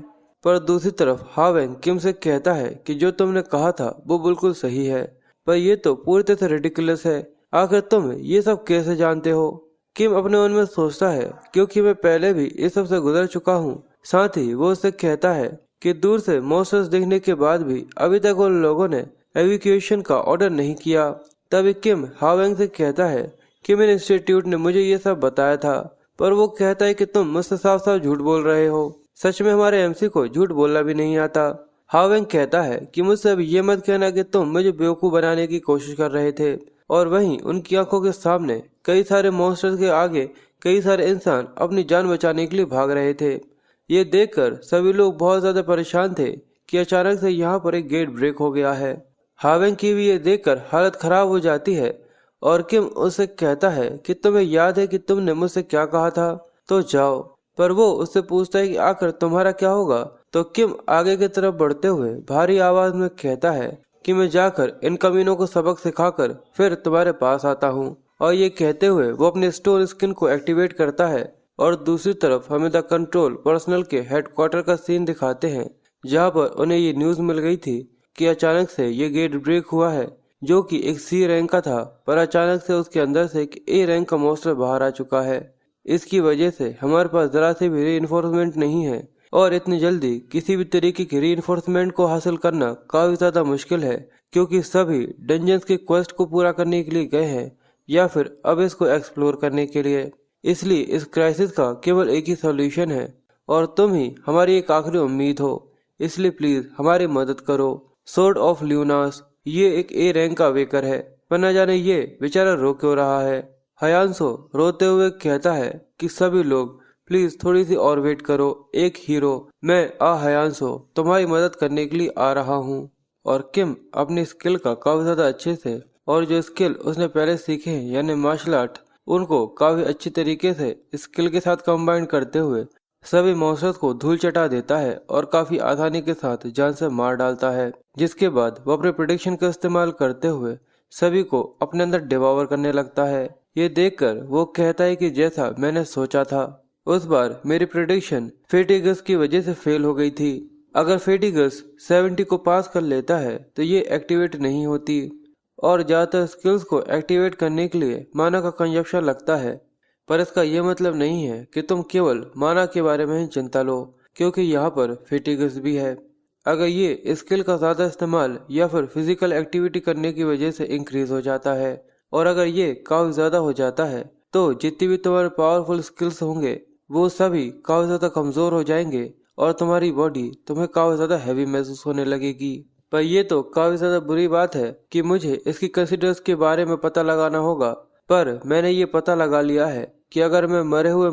पर दूसरी तरफ हावेंग किम से कहता है कि जो तुमने कहा था वो बिल्कुल सही है, पर ये तो पूरी तरह से रिडिकुलस है। आखिर तुम ये सब कैसे जानते हो? किम अपने मन में सोचता है, क्योंकि मैं पहले भी इस सब से गुजर चुका हूँ। साथ ही वो उससे कहता है कि दूर से मॉन्स्टर्स देखने के बाद भी अभी तक उन लोगों ने एविक्यूएशन का ऑर्डर नहीं किया। तभी किम हावेंग से कहता है कि मेरे इंस्टीट्यूट ने मुझे ये सब बताया था, पर वो कहता है कि तुम मुझसे साफ साफ झूठ बोल रहे हो। सच में हमारे एमसी को झूठ बोलना भी नहीं आता। हावेंग कहता है कि मुझसे अब ये मत कहना कि तुम मुझे बेवकूफ बनाने की कोशिश कर रहे थे। और वहीं उनकी आंखों के सामने कई सारे मॉन्स्टर्स के आगे कई सारे इंसान अपनी जान बचाने के लिए भाग रहे थे। ये देखकर सभी लोग बहुत ज्यादा परेशान थे कि अचानक से यहाँ पर एक गेट ब्रेक हो गया है। हावेंग की भी ये देखकर हालत खराब हो जाती है और किम उससे कहता है कि तुम्हें याद है कि तुमने मुझसे क्या कहा था, तो जाओ। पर वो उससे पूछता है कि आखिर तुम्हारा क्या होगा, तो किम आगे की तरफ बढ़ते हुए भारी आवाज में कहता है कि मैं जाकर इन कमीनों को सबक सिखाकर फिर तुम्हारे पास आता हूँ। और ये कहते हुए वो अपने स्टोन स्किन को एक्टिवेट करता है और दूसरी तरफ हमें द कंट्रोल पर्सनल के हेडक्वार्टर का सीन दिखाते हैं, जहाँ पर उन्हें ये न्यूज मिल गई थी कि अचानक से ये गेट ब्रेक हुआ है, जो कि एक सी रैंक का था, पर अचानक से उसके अंदर से एक ए रैंक का मॉन्स्टर बाहर आ चुका है। इसकी वजह से हमारे पास जरा से भी रीइंफोर्समेंट नहीं है और इतनी जल्दी किसी भी तरीके की रीइंफोर्समेंट को हासिल करना काफी ज्यादा मुश्किल है, क्योंकि सभी डंजन्स के क्वेस्ट को पूरा करने के लिए गए हैं या फिर अब इसको एक्सप्लोर करने के लिए। इसलिए इस क्राइसिस का केवल एक ही सॉल्यूशन है और तुम ही हमारी एक आखिरी उम्मीद हो, इसलिए प्लीज हमारी मदद करो। सोर्ड ऑफ ल्यूनास ये एक ए रैंक का वेकर है, पर न जाने ये बेचारा रो क्यों रहा है। हयांसो रोते हुए कहता है कि सभी लोग प्लीज थोड़ी सी और वेट करो, एक हीरो मैं हयांसो तुम्हारी मदद करने के लिए आ रहा हूँ। और किम अपनी स्किल का काफी ज्यादा अच्छे से और जो स्किल उसने पहले सीखे हैं यानी मार्शल आर्ट, उनको काफी अच्छी तरीके से स्किल के साथ कंबाइन करते हुए सभी मॉन्स्टर्स को धूल चटा देता है और काफी आसानी के साथ जान से मार डालता है। जिसके बाद वो अपने प्रेडिक्शन का इस्तेमाल करते हुए सभी को अपने अंदर डिवावर करने लगता है। ये देखकर वो कहता है कि जैसा मैंने सोचा था, उस बार मेरी प्रेडिक्शन फेटिगस की वजह से फेल हो गई थी। अगर फेटिगस 70 को पास कर लेता है तो ये एक्टिवेट नहीं होती और ज़्यादातर स्किल्स को एक्टिवेट करने के लिए माना का कंजप्शन लगता है। पर इसका ये मतलब नहीं है कि तुम केवल माना के बारे में ही चिंता लो, क्योंकि यहाँ पर फेटिगस भी है। अगर ये स्किल का ज़्यादा इस्तेमाल या फिर फिजिकल एक्टिविटी करने की वजह से इंक्रीज हो जाता है, और अगर ये काफ़ी ज़्यादा हो जाता है तो जितनी भी तुम्हारे पावरफुल स्किल्स होंगे वो सभी काफ़ी ज़्यादा कमज़ोर हो जाएंगे और तुम्हारी बॉडी तुम्हें काफ़ी ज़्यादा हैवी महसूस होने लगेगी। पर ये तो काफ़ी ज़्यादा बुरी बात है कि मुझे इसकी कंसिडर्स के बारे में पता लगाना होगा। पर मैंने ये पता लगा लिया है कि अगर मैं मरे हुए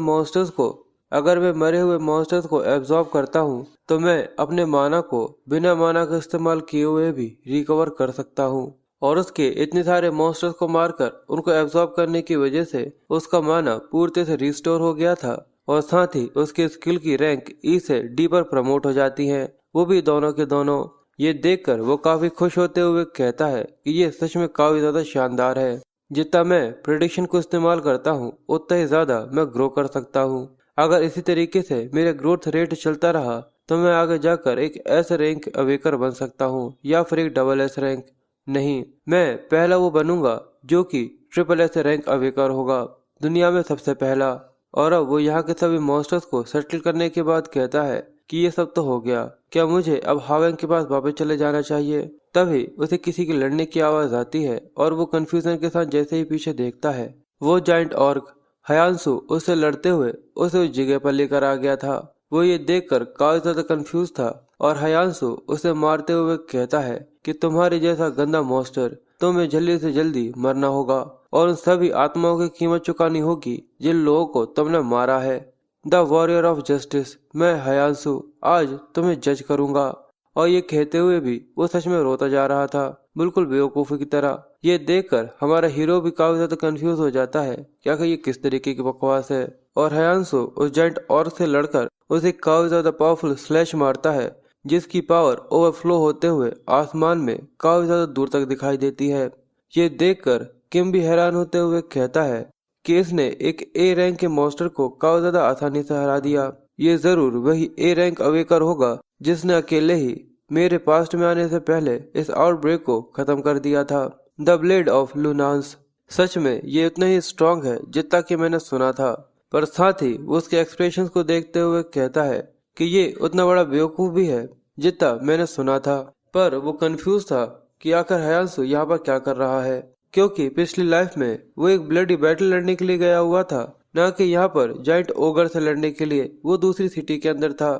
मॉन्स्टर्स को एब्जॉर्ब करता हूँ तो मैं अपने माना को बिना माना का इस्तेमाल किए हुए भी रिकवर कर सकता हूँ। और उसके इतने सारे मॉन्स्टर्स को मारकर उनको एब्जॉर्ब करने की वजह से उसका माना पूरी तरह से रिस्टोर हो गया था, और साथ ही उसके स्किल की रैंक ई से डी पर प्रमोट हो जाती है, वो भी दोनों के दोनों। ये देखकर वो काफी खुश होते हुए कहता है कि ये सच में काफी ज्यादा शानदार है। जितना मैं प्रिडिक्शन को इस्तेमाल करता हूँ उतना ही ज्यादा मैं ग्रो कर सकता हूँ। अगर इसी तरीके से मेरा ग्रोथ रेट चलता रहा तो मैं आगे जाकर एक एस रैंक अवेकर बन सकता हूँ या फिर एक डबल एस रैंक। नहीं, मैं पहला वो बनूंगा जो कि ट्रिपल एस रैंक अवेकर होगा, दुनिया में सबसे पहला। और अब वो यहाँ के सभी मॉन्स्टर्स को सेटल करने के बाद कहता है कि ये सब तो हो गया, क्या मुझे अब हावेंग के पास वापस चले जाना चाहिए? तभी उसे किसी की लड़ने की आवाज आती है और वो कंफ्यूजन के साथ जैसे ही पीछे देखता है वो जाइंट ऑर्क हयांसु उससे लड़ते हुए उसे उस जगह पर लेकर आ गया था। वो ये देखकर काफी ज्यादा कंफ्यूज था और हयांसु उसे मारते हुए कहता है कि तुम्हारे जैसा गंदा मॉन्स्टर तुम्हें जल्दी से जल्दी मरना होगा और उन सभी आत्माओं की कीमत चुकानी होगी जिन लोगों को तुमने मारा है। द वॉरियर ऑफ जस्टिस, मैं हयांसु आज तुम्हें जज करूंगा। और ये कहते हुए भी वो सच में रोता जा रहा था, बिल्कुल बेवकूफी की तरह। ये देखकर हमारा हीरो भी काफी ज्यादा कंफ्यूज हो जाता है कि आखिर ये किस तरीके की बकवास है। और हयांसु उस जाइंट ऑर्क से लड़कर उसे काफी ज्यादा पावरफुल स्लैश मारता है जिसकी पावर ओवरफ्लो होते हुए आसमान में काफी ज्यादा दूर तक दिखाई देती है। ये देखकर किम भी हैरान होते हुए कहता है कि इसने एक ए रैंक के मॉन्स्टर को काफी ज्यादा आसानी से हरा दिया। ये जरूर वही ए रैंक अवेकर होगा जिसने अकेले ही मेरे पास्ट में आने से पहले इस आउटब्रेक को खत्म कर दिया था। द ब्लेड ऑफ लुनांस, सच में ये उतना ही स्ट्रांग है जितना कि मैंने सुना था। पर साथ ही वो उसके एक्सप्रेशंस को देखते हुए कहता है कि ये उतना बड़ा बेवकूफ भी है जितना मैंने सुना था। पर वो कंफ्यूज था कि आखिर हयांसु यहाँ पर क्या कर रहा है, क्योंकि पिछली लाइफ में वो एक ब्लडी बैटल लड़ने के लिए गया हुआ था, न कि यहाँ पर जाइंट ओगर से लड़ने के लिए। वो दूसरी सिटी के अंदर था।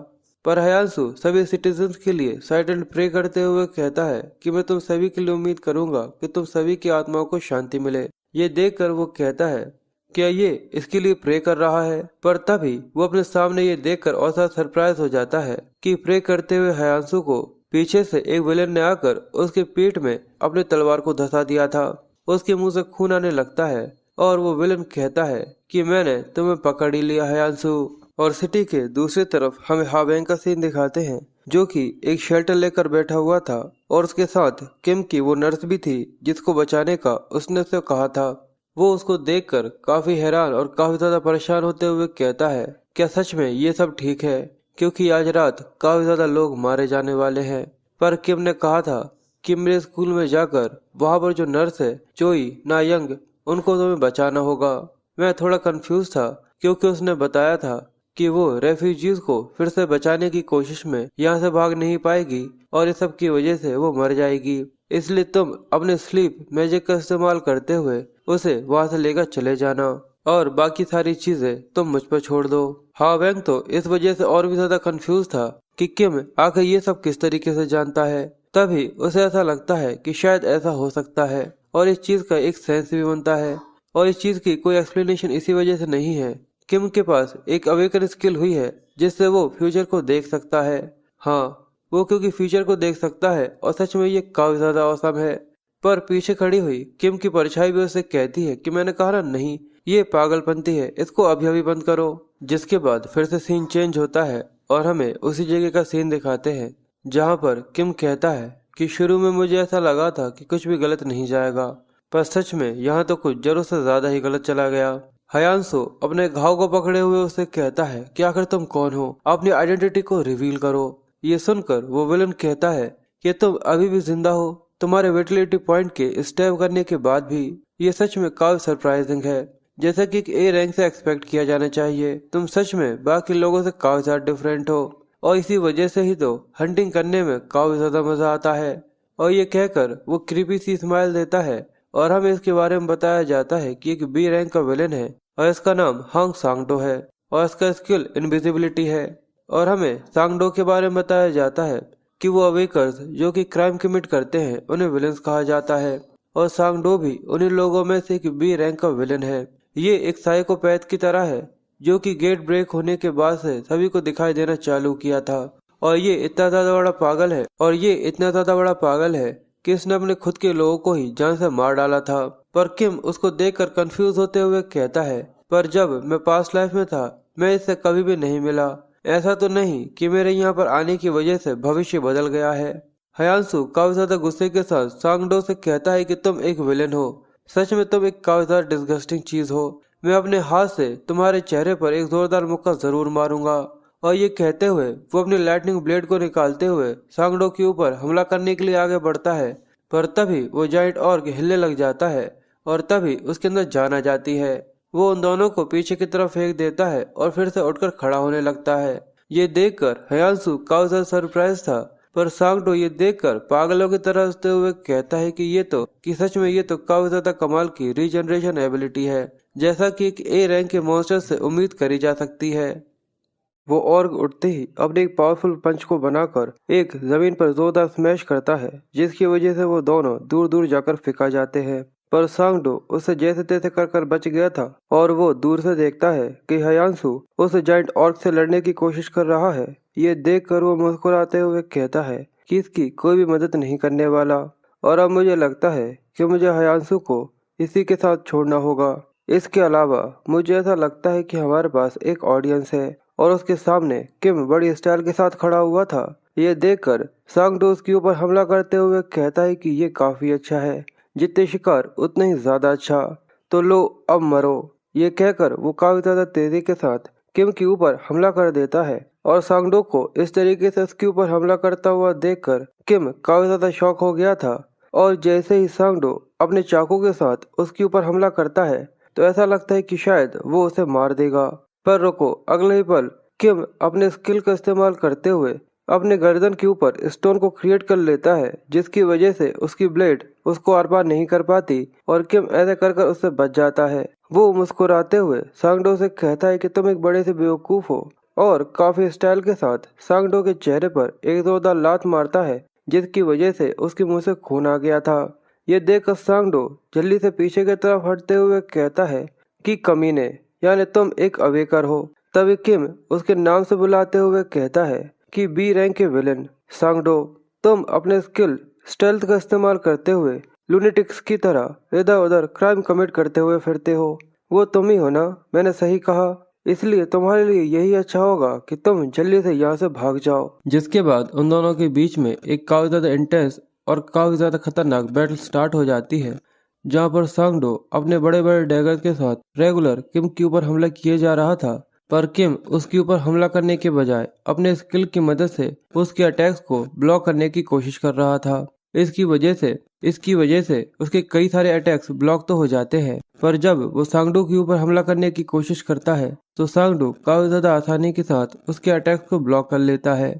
पर हयांसु सभी सिटीजन्स के लिए साइलेंट प्रे करते हुए कहता है कि मैं तुम सभी के लिए उम्मीद करूंगा कि तुम सभी की आत्माओं को शांति मिले। ये देखकर वो कहता है क्या ये इसके लिए प्रे कर रहा है? पर तभी वो अपने सामने ये देखकर और साथ सरप्राइज हो जाता है कि प्रे करते हुए हयांसु को पीछे से एक विलेन ने आकर उसके पीठ में अपने तलवार को धंसा दिया था। उसके मुंह से खून आने लगता है और वो विलेन कहता है कि मैंने तुम्हें पकड़ ही लिया हयांसु। और सिटी के दूसरी तरफ हमें हावेंग का सीन दिखाते हैं जो कि एक शेल्टर लेकर बैठा हुआ था और उसके साथ किम की वो नर्स भी थी जिसको बचाने का उसने उसे कहा था। वो उसको देखकर काफी हैरान और काफी ज्यादा परेशान होते हुए कहता है क्या सच में ये सब ठीक है, क्योंकि आज रात काफी ज्यादा लोग मारे जाने वाले हैं। पर किम ने कहा था कि मेरे स्कूल में जाकर वहाँ पर जो नर्स है चोई ना यंग उनको तुम्हें बचाना होगा। मैं थोड़ा कंफ्यूज था क्योंकि उसने बताया था कि वो रेफ्यूजीज को फिर से बचाने की कोशिश में यहाँ से भाग नहीं पाएगी और इस सब की वजह से वो मर जाएगी, इसलिए तुम अपने स्लीप मैजिक का इस्तेमाल करते हुए उसे वहाँ से लेकर चले जाना और बाकी सारी चीजें तुम मुझ पर छोड़ दो। हावेंग तो इस वजह से और भी ज्यादा कंफ्यूज था कि किम आखिर ये सब किस तरीके से जानता है। तभी उसे ऐसा लगता है कि शायद ऐसा हो सकता है और इस चीज का एक सेंस भी बनता है और इस चीज की कोई एक्सप्लेनेशन इसी वजह से नहीं है। किम के पास एक अवेकन स्किल हुई है जिससे वो फ्यूचर को देख सकता है। हाँ, वो क्योंकि फ्यूचर को देख सकता है और सच में ये काफी ज्यादा औसम है। पर पीछे खड़ी हुई किम की परछाई भी उसे कहती है कि मैंने कहा ना नहीं, ये पागलपंती है, इसको अभी अभी बंद करो। जिसके बाद फिर से सीन चेंज होता है और हमें उसी जगह का सीन दिखाते हैं जहाँ पर किम कहता है कि शुरू में मुझे ऐसा लगा था कि कुछ भी गलत नहीं जाएगा, पर सच में यहाँ तो कुछ जरूरत से ज्यादा ही गलत चला गया। हयांसु अपने घाव को पकड़े हुए उसे कहता है कि आखिर तुम कौन हो, अपनी आइडेंटिटी को रिवील करो। ये सुनकर वो विलन कहता है कि तुम अभी भी जिंदा हो, तुम्हारे विटलिटी पॉइंट के स्टेप करने के बाद भी। ये सच में काफी सरप्राइजिंग है, जैसा कि एक ए रैंक से एक्सपेक्ट किया जाना चाहिए। तुम सच में बाकी लोगों से काफी ज्यादा डिफरेंट हो, और इसी वजह से ही तो हंटिंग करने में काफी ज्यादा मजा आता है। और ये कहकर वो क्रीपी सी स्माइल देता है, और हमें इसके बारे में बताया जाता है कि एक बी रैंक का विलेन है, और इसका नाम हांग सांगडो है, और इसका स्किल इनविजिबिलिटी है। और हमें सांगडो के बारे में बताया जाता है कि वो अवेकर्स जो कि क्राइम कमिट करते हैं उन्हें विलेंस कहा जाता है, और सांगडो भी उन्हीं लोगों में से एक बी रैंक का विलेन है। ये एक साइकोपैथ की तरह है जो कि गेट ब्रेक होने के बाद से सभी को दिखाई देना चालू किया था, और ये इतना ज्यादा बड़ा पागल है कि इसने अपने खुद के लोगों को ही जान से मार डाला था। पर किम उसको देखकर कंफ्यूज होते हुए कहता है, पर जब मैं पास्ट लाइफ में था मैं इससे कभी भी नहीं मिला। ऐसा तो नहीं कि मेरे यहाँ पर आने की वजह से भविष्य बदल गया है। हयांसु काफी ज्यादा गुस्से के साथ सांगडो से कहता है कि तुम एक विलेन हो, सच में तुम एक काफी ज्यादा डिस्गस्टिंग चीज हो। मैं अपने हाथ से तुम्हारे चेहरे पर एक जोरदार मुक्का जरूर मारूंगा। और ये कहते हुए वो अपनी लाइटनिंग ब्लेड को निकालते हुए सांगडो के ऊपर हमला करने के लिए आगे बढ़ता है, पर तभी वो जाइंट ऑर्क हिलने लग जाता है, और तभी उसके अंदर जान आ जाती है। वो उन दोनों को पीछे की तरफ फेंक देता है और फिर से उठकर खड़ा होने लगता है। ये देखकर हयांसु काफी ज्यादा सरप्राइज था, पर सांगडो ये देखकर पागलों की तरह हंसते हुए कहता है कि सच में ये तो काफी ज्यादा कमाल की रीजनरेशन एबिलिटी है, जैसा कि एक ए रैंक के मॉन्स्टर से उम्मीद करी जा सकती है। वो ऑर्ग उठते ही अपने एक पावरफुल पंच को बनाकर एक जमीन पर जोरदार स्मैश करता है, जिसकी वजह से वो दोनों दूर दूर जाकर फेंका जाते हैं। पर सांगडो उससे जैसे तैसे कर बच गया था, और वो दूर से देखता है कि हयांसु उस जाइंट ऑर्ग से लड़ने की कोशिश कर रहा है। ये देखकर वो मुस्कुराते हुए कहता है कि इसकी कोई भी मदद नहीं करने वाला, और अब मुझे लगता है कि मुझे हयांसु को इसी के साथ छोड़ना होगा। इसके अलावा मुझे ऐसा लगता है कि हमारे पास एक ऑडियंस है, और उसके सामने किम बड़ी स्टाइल के साथ खड़ा हुआ था। ये देखकर सांगडो उसके ऊपर हमला करते हुए कहता है कि ये काफी अच्छा है, जितने शिकार उतना ही ज्यादा अच्छा, तो लो अब मरो। ये कहकर वो काफी ज्यादा तेजी के साथ किम के ऊपर हमला कर देता है, और सांगडो को इस तरीके से उसके ऊपर हमला करता हुआ देखकर किम काफी ज्यादा शॉक हो गया था। और जैसे ही सांगडो अपने चाकू के साथ उसके ऊपर हमला करता है, तो ऐसा लगता है कि शायद वो उसे मार देगा। पर रुको, अगले ही पल किम अपने स्किल का इस्तेमाल करते हुए अपने गर्दन के ऊपर स्टोन को क्रिएट कर लेता है, जिसकी वजह से उसकी ब्लेड उसको आर पार नहीं कर पाती, और किम ऐसे कर उससे बच जाता है। वो मुस्कुराते हुए सांगडो से कहता है कि तुम एक बड़े से बेवकूफ हो, और काफी स्टाइल के साथ सांगडो के चेहरे पर एक जोरदार लात मारता है, जिसकी वजह से उसके मुंह से खून आ गया था। ये देखकर सांगडो जल्दी से पीछे की तरफ हटते हुए कहता है कि कमीने, यानी तुम एक अवेकर हो। तभी किम उसके नाम से बुलाते हुए कहता है कि बी रैंक के विलेन सांगडो, तुम अपने स्किल स्टेल्थ का इस्तेमाल करते हुए लूनेटिक्स की तरह इधर उधर क्राइम कमिट करते हुए फिरते हो। वो तुम ही हो ना? मैंने सही कहा। इसलिए तुम्हारे लिए यही अच्छा होगा कि तुम जल्दी से यहाँ से भाग जाओ। जिसके बाद उन दोनों के बीच में एक काफी ज्यादा इंटेंस और काफी ज्यादा खतरनाक बैटल स्टार्ट हो जाती है, जहाँ पर सांगडो अपने बड़े बड़े डैगर के साथ रेगुलर किम के ऊपर हमला किए जा रहा था, पर किम उसके ऊपर हमला करने के बजाय अपने स्किल की मदद से उसके अटैक्स को ब्लॉक करने की कोशिश कर रहा था। इसकी वजह से उसके कई सारे अटैक्स ब्लॉक तो हो जाते हैं, पर जब वो सांगडो के ऊपर हमला करने की कोशिश करता है तो सांगडो काफी ज्यादा आसानी के साथ उसके अटैक्स को ब्लॉक कर लेता है।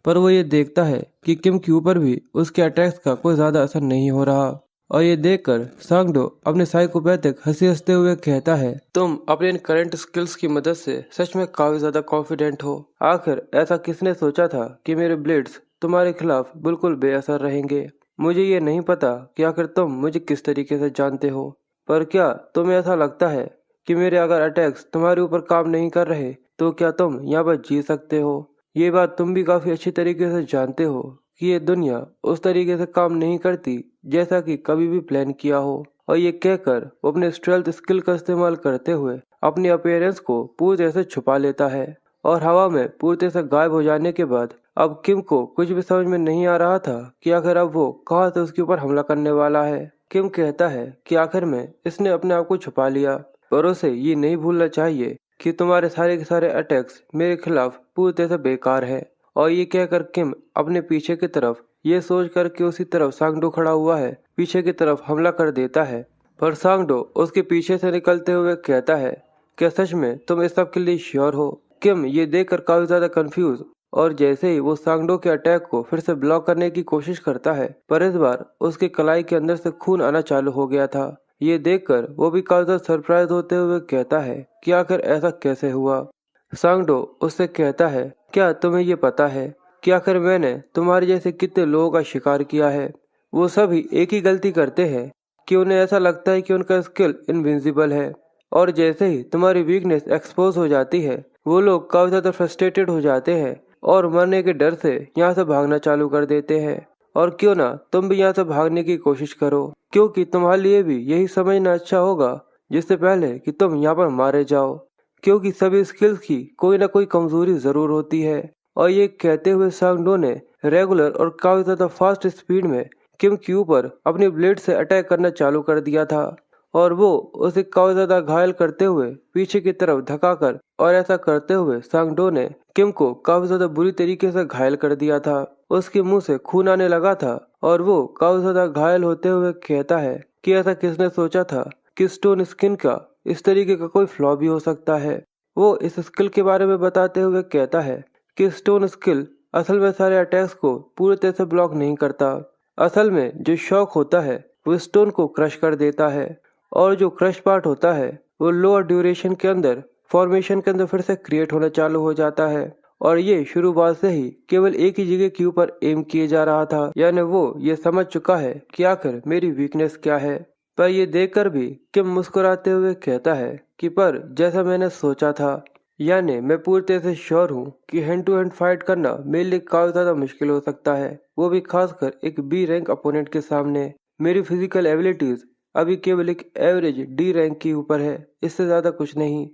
पर वो ये देखता है कि किम के ऊपर भी उसके अटैक्स का कोई ज्यादा असर नहीं हो रहा, और ये देखकर सांगडो अपने साइकोपैथिक हंसी हंसते हुए कहता है, तुम अपने इन करंट स्किल्स की मदद से सच में काफी ज्यादा कॉन्फिडेंट हो। आखिर ऐसा किसने सोचा था कि मेरे ब्लेड्स तुम्हारे खिलाफ बिल्कुल बेअसर रहेंगे। मुझे ये नहीं पता कि आखिर तुम मुझे किस तरीके से जानते हो, पर क्या तुम्हें ऐसा लगता है कि मेरे अगर अटैक्स तुम्हारे ऊपर काम नहीं कर रहे तो क्या तुम यहाँ पर जी सकते हो? ये बात तुम भी काफी अच्छी तरीके से जानते हो कि ये दुनिया उस तरीके से काम नहीं करती जैसा कि कभी भी प्लान किया हो। और ये कहकर वो अपने स्ट्रेल्थ स्किल का इस्तेमाल करते हुए अपनी अपीयरेंस को पूरी तरह से छुपा लेता है, और हवा में पूरी तरह से गायब हो जाने के बाद अब किम को कुछ भी समझ में नहीं आ रहा था कि आखिर अब वो कहाँ से उसके ऊपर हमला करने वाला है। किम कहता है कि आखिर में इसने अपने आप को छुपा लिया, पर उसे ये नहीं भूलना चाहिए कि तुम्हारे सारे के सारे अटैक्स मेरे खिलाफ पूरी तरह से बेकार है, और ये कहकर किम अपने पीछे की तरफ ये सोच कर कि उसी तरफ सांगडो खड़ा हुआ है पीछे की तरफ हमला कर देता है। पर सांगडो उसके पीछे से निकलते हुए कहता है, क्या सच में तुम इस सब के लिए श्योर हो? किम ये देखकर काफी ज्यादा कंफ्यूज और जैसे ही वो सांगडो के अटैक को फिर से ब्लॉक करने की कोशिश करता है, पर इस बार उसके कलाई के अंदर से खून आना चालू हो गया था। ये देखकर वो भी काफी ज्यादा सरप्राइज होते हुए कहता है कि आखिर ऐसा कैसे हुआ। सांगडो उससे कहता है, क्या तुम्हें ये पता है कि आखिर मैंने तुम्हारे जैसे कितने लोगों का शिकार किया है? वो सभी एक ही गलती करते हैं कि उन्हें ऐसा लगता है कि उनका स्किल इनविंसिबल है, और जैसे ही तुम्हारी वीकनेस एक्सपोज हो जाती है वो लोग काफी ज्यादा फ्रस्ट्रेटेड हो जाते हैं और मरने के डर से यहाँ से भागना चालू कर देते हैं। और क्यों ना तुम भी यहाँ से भागने की कोशिश करो, क्योंकि तुम्हारे लिए भी यही समझना अच्छा होगा जिससे पहले कि तुम यहाँ पर मारे जाओ, क्योंकि सभी स्किल्स की कोई ना कोई कमजोरी जरूर होती है। और ये कहते हुए सांगडो ने रेगुलर और काफी ज्यादा फास्ट स्पीड में किम के ऊपर अपनी ब्लेड से अटैक करना चालू कर दिया था, और वो उसे काफी ज्यादा घायल करते हुए पीछे की तरफ धकाकर, और ऐसा करते हुए सांगडो ने किम को काफी ज्यादा बुरी तरीके से घायल कर दिया था। उसके मुंह से खून आने लगा था और वो काफी ज्यादा घायल होते हुए कहता है कि ऐसा किसने सोचा था कि स्टोन स्किन का इस तरीके का कोई फ्लॉ भी हो सकता है। वो इस स्किल के बारे में बताते हुए कहता है कि स्टोन स्किल असल में सारे अटैक्स को पूरी तरह से ब्लॉक नहीं करता। असल में जो शॉक होता है वो स्टोन को क्रश कर देता है, और जो क्रश पार्ट होता है वो लोअर ड्यूरेशन के अंदर फॉर्मेशन के अंदर फिर से क्रिएट होना चालू हो जाता है। और ये शुरुआत से ही केवल एक ही जगह के ऊपर एम किए जा रहा था, यानी वो ये समझ चुका है कि आखिर मेरी वीकनेस क्या है। पर ये देखकर भी किम मुस्कुराते हुए कहता है कि पर जैसा मैंने सोचा था, यानी मैं पूरी तरह से श्योर हूँ कि हैंड टू हैंड फाइट करना मेरे लिए काफी ज्यादा मुश्किल हो सकता है, वो भी खासकर एक बी रैंक अपोनेंट के सामने। मेरी फिजिकल एबिलिटीज अभी केवल एक एवरेज डी रैंक के ऊपर है, इससे ज्यादा कुछ नहीं।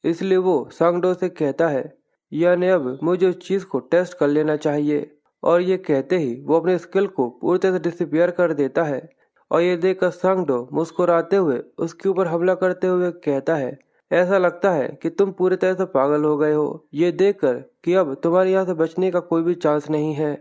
इसलिए वो सांगडो से कहता है, यानी अब मुझे उस चीज को टेस्ट कर लेना चाहिए। और ये कहते ही वो अपने स्किल को पूरी तरह से डिसअपियर कर देता है, और ये देखकर सांगडो मुस्कुराते हुए उसके ऊपर हमला करते हुए कहता है, ऐसा लगता है कि तुम पूरी तरह से पागल हो गए हो, ये देखकर कि अब तुम्हारे यहाँ से बचने का कोई भी चांस नहीं है।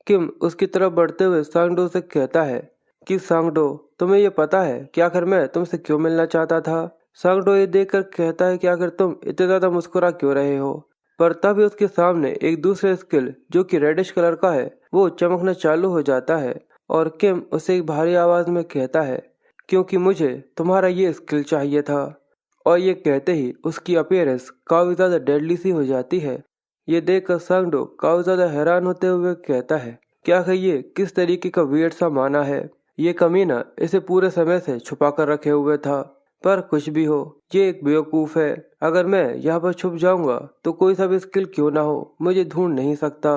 किम उसकी तरफ बढ़ते हुए सांगडो से कहता है कि सांगडो, तुम्हें ये पता है कि आखिर मैं तुमसे क्यों मिलना चाहता था? सांगडो ये देखकर कहता है कि आखिर तुम इतने ज्यादा मुस्कुरा क्यों रहे हो? पर तभी उसके सामने एक दूसरा स्किल जो कि रेडिश कलर का है वो चमकना चालू हो जाता है, और किम उसे एक भारी आवाज में कहता है, क्योंकि मुझे तुम्हारा ये स्किल चाहिए था। और ये कहते ही उसकी अपीयरेंस काफी ज्यादा डेडली सी हो जाती है। ये देखकर सांगडो काफी ज्यादा हैरान होते हुए कहता है कि आखिर ये किस तरीके का वियर्ड सा माना है, ये कमीना इसे पूरे समय से छुपा कर रखे हुए था। पर कुछ भी हो, ये एक बेवकूफ है। अगर मैं यहाँ पर छुप जाऊंगा तो कोई सा भी स्किल क्यों ना हो मुझे ढूंढ नहीं सकता।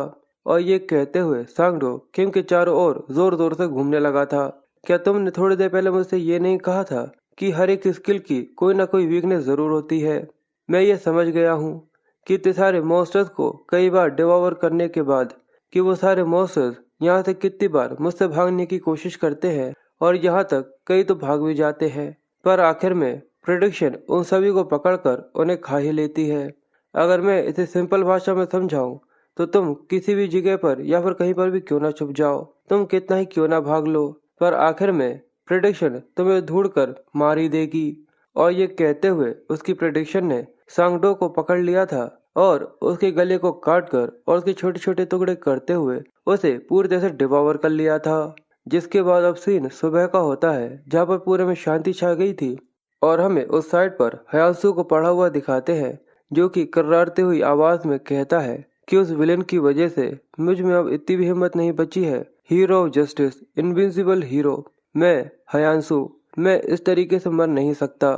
और ये कहते हुए सांगडो किम के चारों ओर जोर जोर से घूमने लगा था। क्या तुमने थोड़ी देर पहले मुझसे ये नहीं कहा था कि हर एक स्किल की कोई ना कोई वीकनेस जरूर होती है? मैं ये समझ गया हूँ कि इतने सारे मॉन्स्टर्स को कई बार डिवोर करने के बाद कि वो सारे मॉन्स्टर्स यहाँ से कितनी बार मुझसे भागने की कोशिश करते हैं, और यहाँ तक कई तो भाग भी जाते हैं, पर आखिर में प्रेडिक्शन उन सभी को पकड़कर उन्हें खा ही लेती है। अगर मैं इसे सिंपल भाषा में समझाऊं तो तुम किसी भी जगह पर या फिर कहीं पर भी क्यों ना छुप जाओ, तुम कितना ही क्यों ना भाग लो, पर आखिर में प्रेडिक्शन तुम्हें ढूंढकर मार ही देगी। और ये कहते हुए उसकी प्रेडिक्शन ने सांगडो को पकड़ लिया था और उसके गले को काट कर और उसके छोटे छोटे टुकड़े करते हुए उसे पूरी तरह से डिवोर कर लिया था। जिसके बाद अब सीन सुबह का होता है जहाँ पर पूरे में शांति छा गई थी, और हमें उस साइड पर हयांसू को पड़ा हुआ दिखाते हैं जो कि कर्रारते हुई आवाज में कहता है कि उस विलेन की वजह से मुझ में अब इतनी भी हिम्मत नहीं बची है। Hero of justice, invincible hero, मैं हयांसू, मैं इस तरीके से मर नहीं सकता।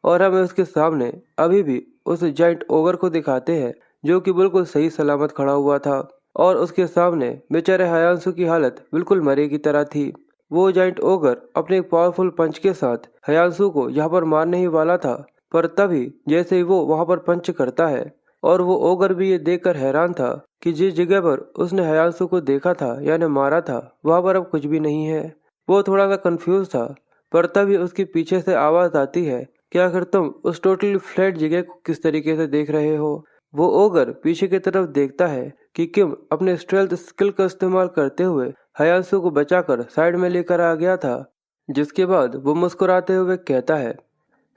और हमें उसके सामने अभी भी उस जाइंट ओगर को दिखाते हैं जो कि बिल्कुल सही सलामत खड़ा हुआ था, और उसके सामने बेचारे हयांसू की हालत बिल्कुल मरे की तरह थी। वो जाइंट ओगर अपने एक पावरफुल पंच के साथ हयांसू को यहाँ पर मारने ही वाला था, पर तभी जैसे ही वो वहाँ पर पंच करता है, और वो ओगर भी ये देखकर हैरान था कि जिस जगह पर उसने हयांसू को देखा था यानी मारा था वहाँ पर अब कुछ भी नहीं है। वो थोड़ा सा कंफ्यूज था, पर तभी उसके पीछे से आवाज आती है कि आखिर तुम उस टोटली फ्लैट जगह को किस तरीके से देख रहे हो? वो ओगर पीछे की तरफ देखता है कि किम अपने स्ट्रेल्थ स्किल का इस्तेमाल करते हुए हयांसू को बचाकर साइड में लेकर आ गया था। जिसके बाद वो मुस्कुराते हुए कहता है,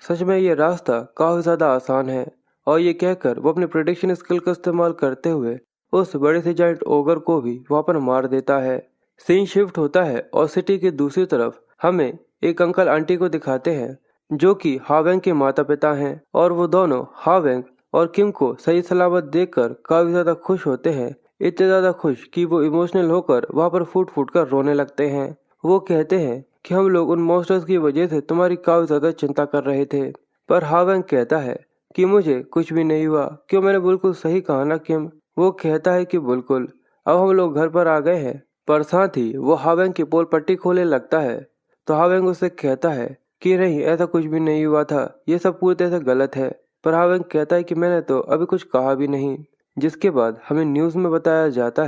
सच में ये रास्ता काफी ज्यादा आसान है। और ये कहकर वो अपने प्रिडिक्शन स्किल का इस्तेमाल करते हुए उस बड़े से जाइंट ओगर को भी वहां पर मार देता है। सीन शिफ्ट होता है और सिटी की दूसरी तरफ हमें एक अंकल आंटी को दिखाते हैं जो कि हावेंग के माता पिता हैं, और वो दोनों हावेंग और किम को सही सलामत देखकर काफी ज्यादा खुश होते हैं। इतने ज्यादा खुश कि वो इमोशनल होकर वहां पर फूट फूट कर रोने लगते हैं। वो कहते हैं कि हम लोग उन मॉन्स्टर्स की वजह से तुम्हारी काफी ज्यादा चिंता कर रहे थे। पर हावेंग कहता है कि मुझे कुछ भी नहीं हुआ। क्यों, मैंने बिल्कुल सही कहा ना किम? वो कहता है कि बिल्कुल, अब हम लोग घर पर आ गए हैं। पर साथ ही वो हावेंग की पोल पट्टी खोलने लगता है। तो हावेंग उससे कहता है कि नहीं, ऐसा कुछ भी नहीं हुआ था, ये सब पूरी तरह से गलत है। पर हावेंग कहता है कि मैंने तो अभी कुछ कहा भी नहीं। जिसके बाद हमें न्यूज में बताया जाता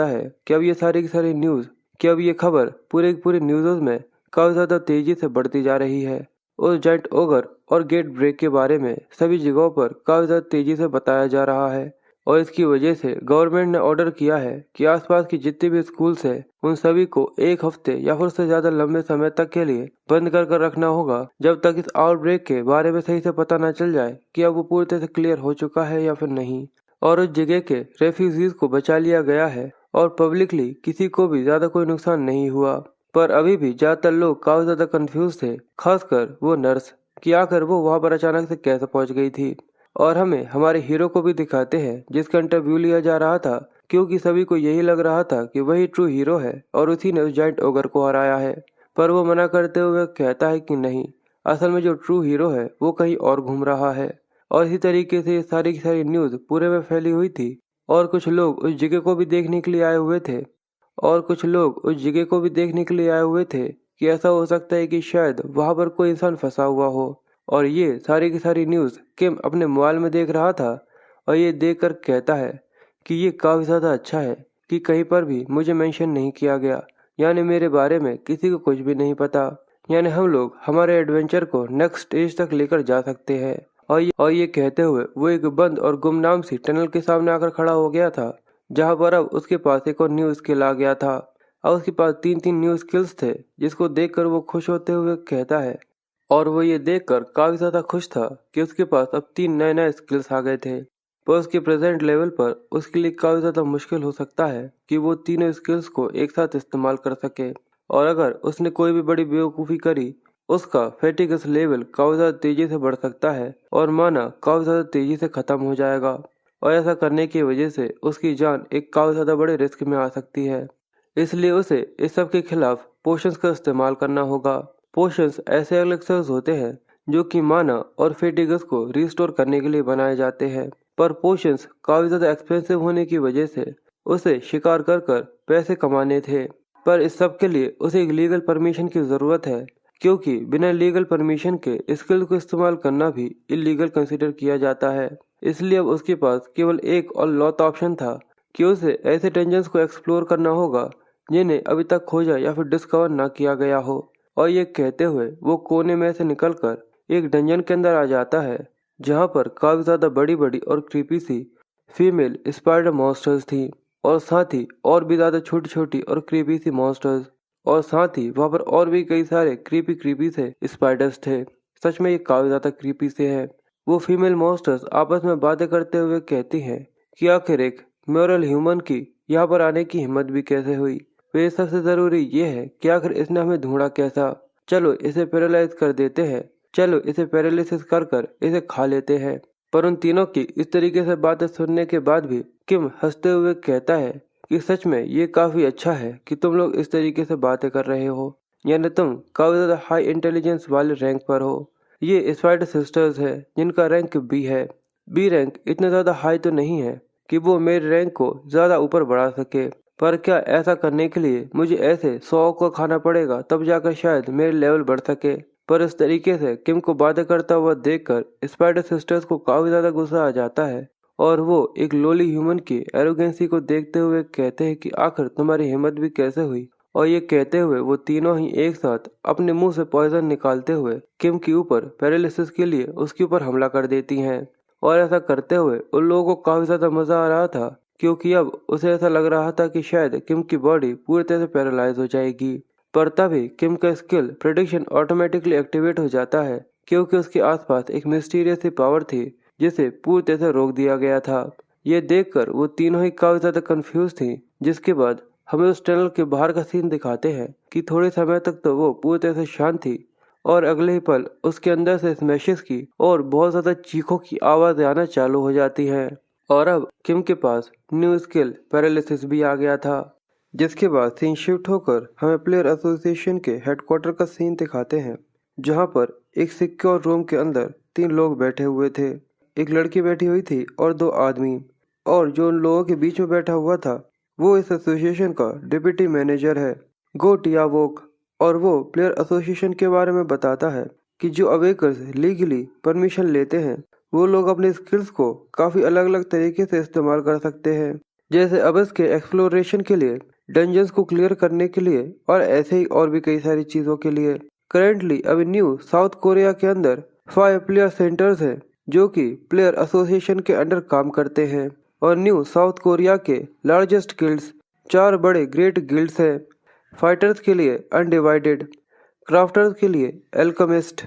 है कि अब ये सारी की सारी न्यूज, कि अब ये खबर पूरे पूरे न्यूज़ में काफी ज्यादा तेजी से बढ़ती जा रही है। उस जाइंट ओगर और गेट ब्रेक के बारे में सभी जगहों पर काफी ज्यादा तेजी से बताया जा रहा है। और इसकी वजह से गवर्नमेंट ने ऑर्डर किया है कि आसपास की जितने भी स्कूल्स हैं उन सभी को एक हफ्ते या फिर उससे ज्यादा लंबे समय तक के लिए बंद कर रखना होगा, जब तक इस आउटब्रेक के बारे में सही से पता न चल जाए कि अब वो पूरी तरह से क्लियर हो चुका है या फिर नहीं। और उस जगह के रेफ्यूजीज को बचा लिया गया है और पब्लिकली किसी को भी ज्यादा कोई नुकसान नहीं हुआ। पर अभी भी ज्यादातर लोग काफी ज्यादा कंफ्यूज थे, खासकर वो नर्स, कि आखिर वो वहां पर अचानक से कैसे पहुंच गई थी। और हमें हमारे हीरो को भी दिखाते हैं जिसका इंटरव्यू लिया जा रहा था, क्योंकि सभी को यही लग रहा था कि वही ट्रू हीरो है और उसी ने उस जाइंट ओगर को हराया है। पर वो मना करते हुए कहता है कि नहीं, असल में जो ट्रू हीरो है वो कहीं और घूम रहा है। और इसी तरीके से सारी की सारी न्यूज पूरे में फैली हुई थी। और कुछ लोग उस जगह को भी देखने के लिए आए हुए थे कि ऐसा हो सकता है कि शायद वहां पर कोई इंसान फंसा हुआ हो। और ये सारी की सारी न्यूज किम अपने मोबाइल में देख रहा था और ये देखकर कहता है कि ये काफी ज्यादा अच्छा है कि कहीं पर भी मुझे मेंशन नहीं किया गया, यानी मेरे बारे में किसी को कुछ भी नहीं पता, यानी हम लोग हमारे एडवेंचर को नेक्स्ट स्टेज तक लेकर जा सकते हैं। और ये कहते हुए वो एक बंद और गुमनाम सी टनल के सामने आकर खड़ा हो गया था, जहां पर अब उसके पास एक और न्यू स्किल आ गया था। अब उसके पास तीन तीन न्यू स्किल्स थे, जिसको देखकर वो खुश होते हुए कहता है, और वो ये देखकर काफी ज्यादा खुश था कि उसके पास अब तीन नए नए स्किल्स आ गए थे। पर उसके प्रेजेंट लेवल पर उसके लिए काफी ज्यादा मुश्किल हो सकता है कि वो तीनों स्किल्स को एक साथ इस्तेमाल कर सके। और अगर उसने कोई भी बड़ी बेवकूफ़ी करी, उसका फेटिगस लेवल काफी ज्यादा तेजी से बढ़ सकता है और माना काफी ज्यादा तेजी से खत्म हो जाएगा। और ऐसा करने की वजह से उसकी जान एक काफी ज्यादा बड़े रिस्क में आ सकती है। इसलिए उसे इस सब के खिलाफ पोशंस का इस्तेमाल करना होगा। पोशंस ऐसे एलिक्सर्स होते हैं जो कि माना और फेटिगस को रिस्टोर करने के लिए बनाए जाते हैं। पर पोशंस काफी ज्यादा एक्सपेंसिव होने की वजह से उसे शिकार कर कर पैसे कमाने थे। पर इस सब के लिए उसे एक लीगल परमिशन की जरूरत है, क्योंकि बिना लीगल परमिशन के स्किल को इस्तेमाल करना भी इलीगल कंसिडर किया जाता है। इसलिए अब उसके पास केवल एक और लौता ऑप्शन था कि उसे ऐसे डेंजर्स को एक्सप्लोर करना होगा जिन्हें अभी तक खोजा या फिर डिस्कवर ना किया गया हो। और ये कहते हुए वो कोने में से निकलकर एक डंजन के अंदर आ जाता है, जहाँ पर काफी ज्यादा बड़ी बड़ी और क्रीपी सी फीमेल स्पाइडर मॉन्स्टर्स थी, और साथ ही और भी ज्यादा छोटी छोटी और क्रीपी सी मॉन्स्टर्स, और साथ ही वहाँ पर और भी कई सारे क्रीपी से स्पाइडर्स थे। सच में ये काफी ज्यादा क्रीपी से है। वो फीमेल मॉन्स्टर्स आपस में बातें करते हुए कहती हैं कि आखिर एक मॉरल ह्यूमन की यहाँ पर आने की हिम्मत भी कैसे हुई। वे सबसे जरूरी ये है कि आखिर इसने हमें ढूंढा कैसा। चलो इसे पैरालाइज कर देते हैं, चलो इसे पैरालिसिस कर कर इसे खा लेते हैं। पर उन तीनों की इस तरीके से बातें सुनने के बाद भी किम हंसते हुए कहता है कि सच में ये काफी अच्छा है कि तुम लोग इस तरीके से बातें कर रहे हो, यानी तुम काफी ज्यादा हाई इंटेलिजेंस वाले रैंक पर हो। ये स्पाइडर सिस्टर्स है जिनका रैंक बी है। बी रैंक इतना ज्यादा हाई तो नहीं है कि वो मेरे रैंक को ज्यादा ऊपर बढ़ा सके, पर क्या ऐसा करने के लिए मुझे ऐसे 100 को खाना पड़ेगा, तब जाकर शायद मेरे लेवल बढ़ सके। पर इस तरीके से किम को बातें करता हुआ देखकर स्पाइडर सिस्टर्स को काफी ज्यादा गुस्सा आ जाता है, और वो एक लोली ह्यूमन की एरोगेंसी को देखते हुए कहते हैं कि आखिर तुम्हारी हिम्मत भी कैसे हुई। और ये कहते हुए वो तीनों ही एक साथ अपने मुंह से पॉइजन निकालते हुए किम के ऊपर पैरालिसिस के लिए उसके ऊपर हमला कर देती हैं। और ऐसा करते हुए उन लोगों को काफी ज्यादा मजा आ रहा था, क्योंकि अब उसे ऐसा लग रहा था कि शायद किम की बॉडी पूरी तरह से पैरालाइज हो जाएगी। पर तभी किम का स्किल प्रेडिक्शन ऑटोमेटिकली एक्टिवेट हो जाता है, क्योंकि उसके आसपास एक मिस्टीरियस सी पावर थी जिसे पूरी तरह से रोक दिया गया था। ये देखकर वो तीनों ही काफी ज्यादा कंफ्यूज थी, जिसके बाद हमें उस टनल के बाहर का सीन दिखाते हैं कि थोड़े समय तक तो वो पूरी तरह से शांत थी और अगले ही पल उसके अंदर से स्मैशेस की और बहुत ज्यादा चीखों की आवाज आना चालू हो जाती है। और अब किम के पास न्यू स्किल पैरालिसिस भी आ गया था, जिसके बाद सीन शिफ्ट होकर हमें प्लेयर एसोसिएशन के हेडक्वार्टर का सीन दिखाते हैं, जहां पर एक सिक्योर रूम के अंदर 3 लोग बैठे हुए थे। एक लड़की बैठी हुई थी और 2 आदमी, और जो उन लोगों के बीच में बैठा हुआ था वो इस एसोसिएशन का डिप्टी मैनेजर है, गो टियावोक। और वो प्लेयर एसोसिएशन के बारे में बताता है कि जो अवेकर्स लीगली परमिशन लेते हैं वो लोग अपने स्किल्स को काफी अलग अलग तरीके से इस्तेमाल कर सकते हैं, जैसे अबस के एक्सप्लोरेशन के लिए, डंजन्स को क्लियर करने के लिए और ऐसे ही और भी कई सारी चीजों के लिए। करेंटली अभी न्यू साउथ कोरिया के अंदर 5 प्लेयर सेंटर्स हैं जो कि प्लेयर एसोसिएशन के अंडर काम करते हैं, और न्यू साउथ कोरिया के लार्जेस्ट गिल्ड्स 4 बड़े ग्रेट गिल्ड्स हैं। फाइटर्स के लिए अनडिवाइडेड, क्राफ्टर्स के लिए एल्केमिस्ट,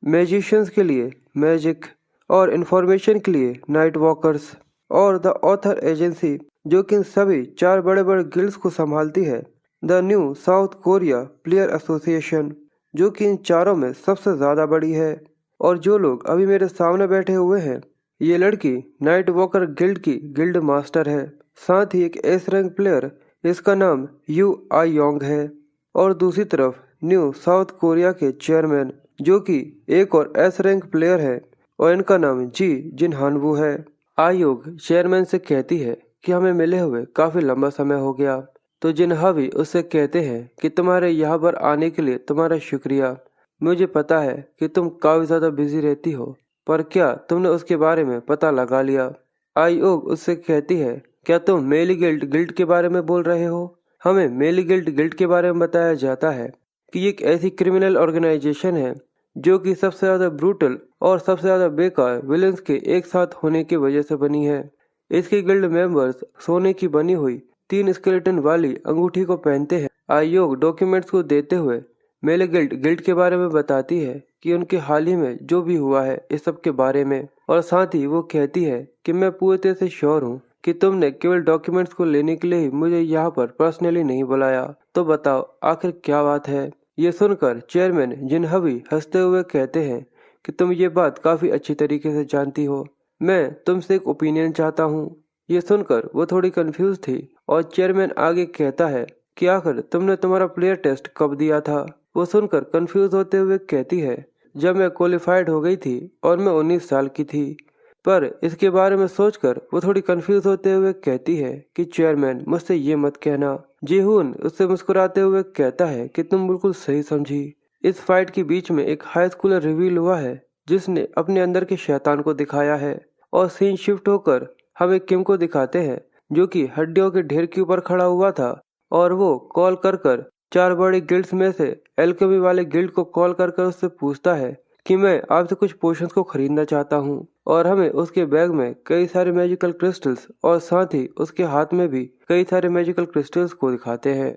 मैजिशियंस के लिए मैजिक, और इंफॉर्मेशन के लिए नाइट वॉकर्स, और द ऑथर एजेंसी जो कि इन सभी 4 बड़े बड़े गिल्ड्स को संभालती है, the new south Korea player association, जो कि इन चारों में सबसे ज्यादा बड़ी है। और जो लोग अभी मेरे सामने बैठे हुए हैं, ये लड़की नाइट वॉकर गिल्ड की गिल्ड मास्टर है, साथ ही एक एस रैंक प्लेयर, इसका नाम यू आई योंग है, और दूसरी तरफ न्यू साउथ कोरिया के चेयरमैन जो कि एक और एस रैंक प्लेयर है, और इनका नाम जी जिन हानवू है। आयोग चेयरमैन से कहती है कि हमें मिले हुए काफी लंबा समय हो गया, तो जिन हावी उससे कहते हैं कि तुम्हारे यहाँ पर आने के लिए तुम्हारा शुक्रिया। मुझे पता है कि तुम काफी ज्यादा बिजी रहती हो, पर क्या तुमने उसके बारे में पता लगा लिया? आयोग उससे कहती है, क्या तुम मेली गिल्ड गिल्ड के बारे में बोल रहे हो? हमें मेली गिल्ड गिल्ड के बारे में बताया जाता है कि ये एक ऐसी क्रिमिनल ऑर्गेनाइजेशन है जो कि सबसे ज्यादा ब्रूटल और सबसे ज्यादा बेकार विलेंस के एक साथ होने की वजह से बनी है। इसके गिल्ड मेंबर्स सोने की बनी हुई 3 स्केलेटन वाली अंगूठी को पहनते हैं। आयोग डॉक्यूमेंट्स को देते हुए मेले गिल्ड गिल्ड के बारे में बताती है कि उनके हाल ही में जो भी हुआ है इस सब के बारे में, और साथ ही वो कहती है कि मैं पूरी तरह से श्योर हूँ कि तुमने केवल डॉक्यूमेंट्स को लेने के लिए ही मुझे यहाँ पर पर्सनली नहीं बुलाया, तो बताओ आखिर क्या बात है? ये सुनकर चेयरमैन जिन हवी हंसते हुए कहते हैं कि तुम ये बात काफी अच्छी तरीके से जानती हो, मैं तुमसे एक ओपिनियन चाहता हूँ। ये सुनकर वो थोड़ी कंफ्यूज थी, और चेयरमैन आगे कहता है कि आखिर तुमने तुम्हारा प्लेयर टेस्ट कब दिया था? वो सुनकर कंफ्यूज होते हुए कहती है, जब मैं क्वालिफाइड हो गई थी और मैं 19 साल की थी। पर इसके बारे में सोचकर वो थोड़ी कंफ्यूज होते हुए कहती है कि चेयरमैन मुझसे ये मत कहना। जीहून उससे मुस्कुराते हुए कहता है कि तुम बिल्कुल सही समझी। इस फाइट के बीच में एक हाई स्कूलर रिवील हुआ है जिसने अपने अंदर के शैतान को दिखाया है, और सीन शिफ्ट होकर हमें किम को दिखाते हैं जो कि हड्डियों के ढेर के ऊपर खड़ा हुआ था, और वो कॉल कर 4 बड़े गिल्ड्स में से एल्केमी वाले गिल्ड को कॉल कर उससे पूछता है कि मैं आपसे कुछ पोशंस को खरीदना चाहता हूँ, और हमें उसके बैग में कई सारे मैजिकल क्रिस्टल्स और साथ ही उसके हाथ में भी कई सारे मैजिकल क्रिस्टल्स को दिखाते हैं।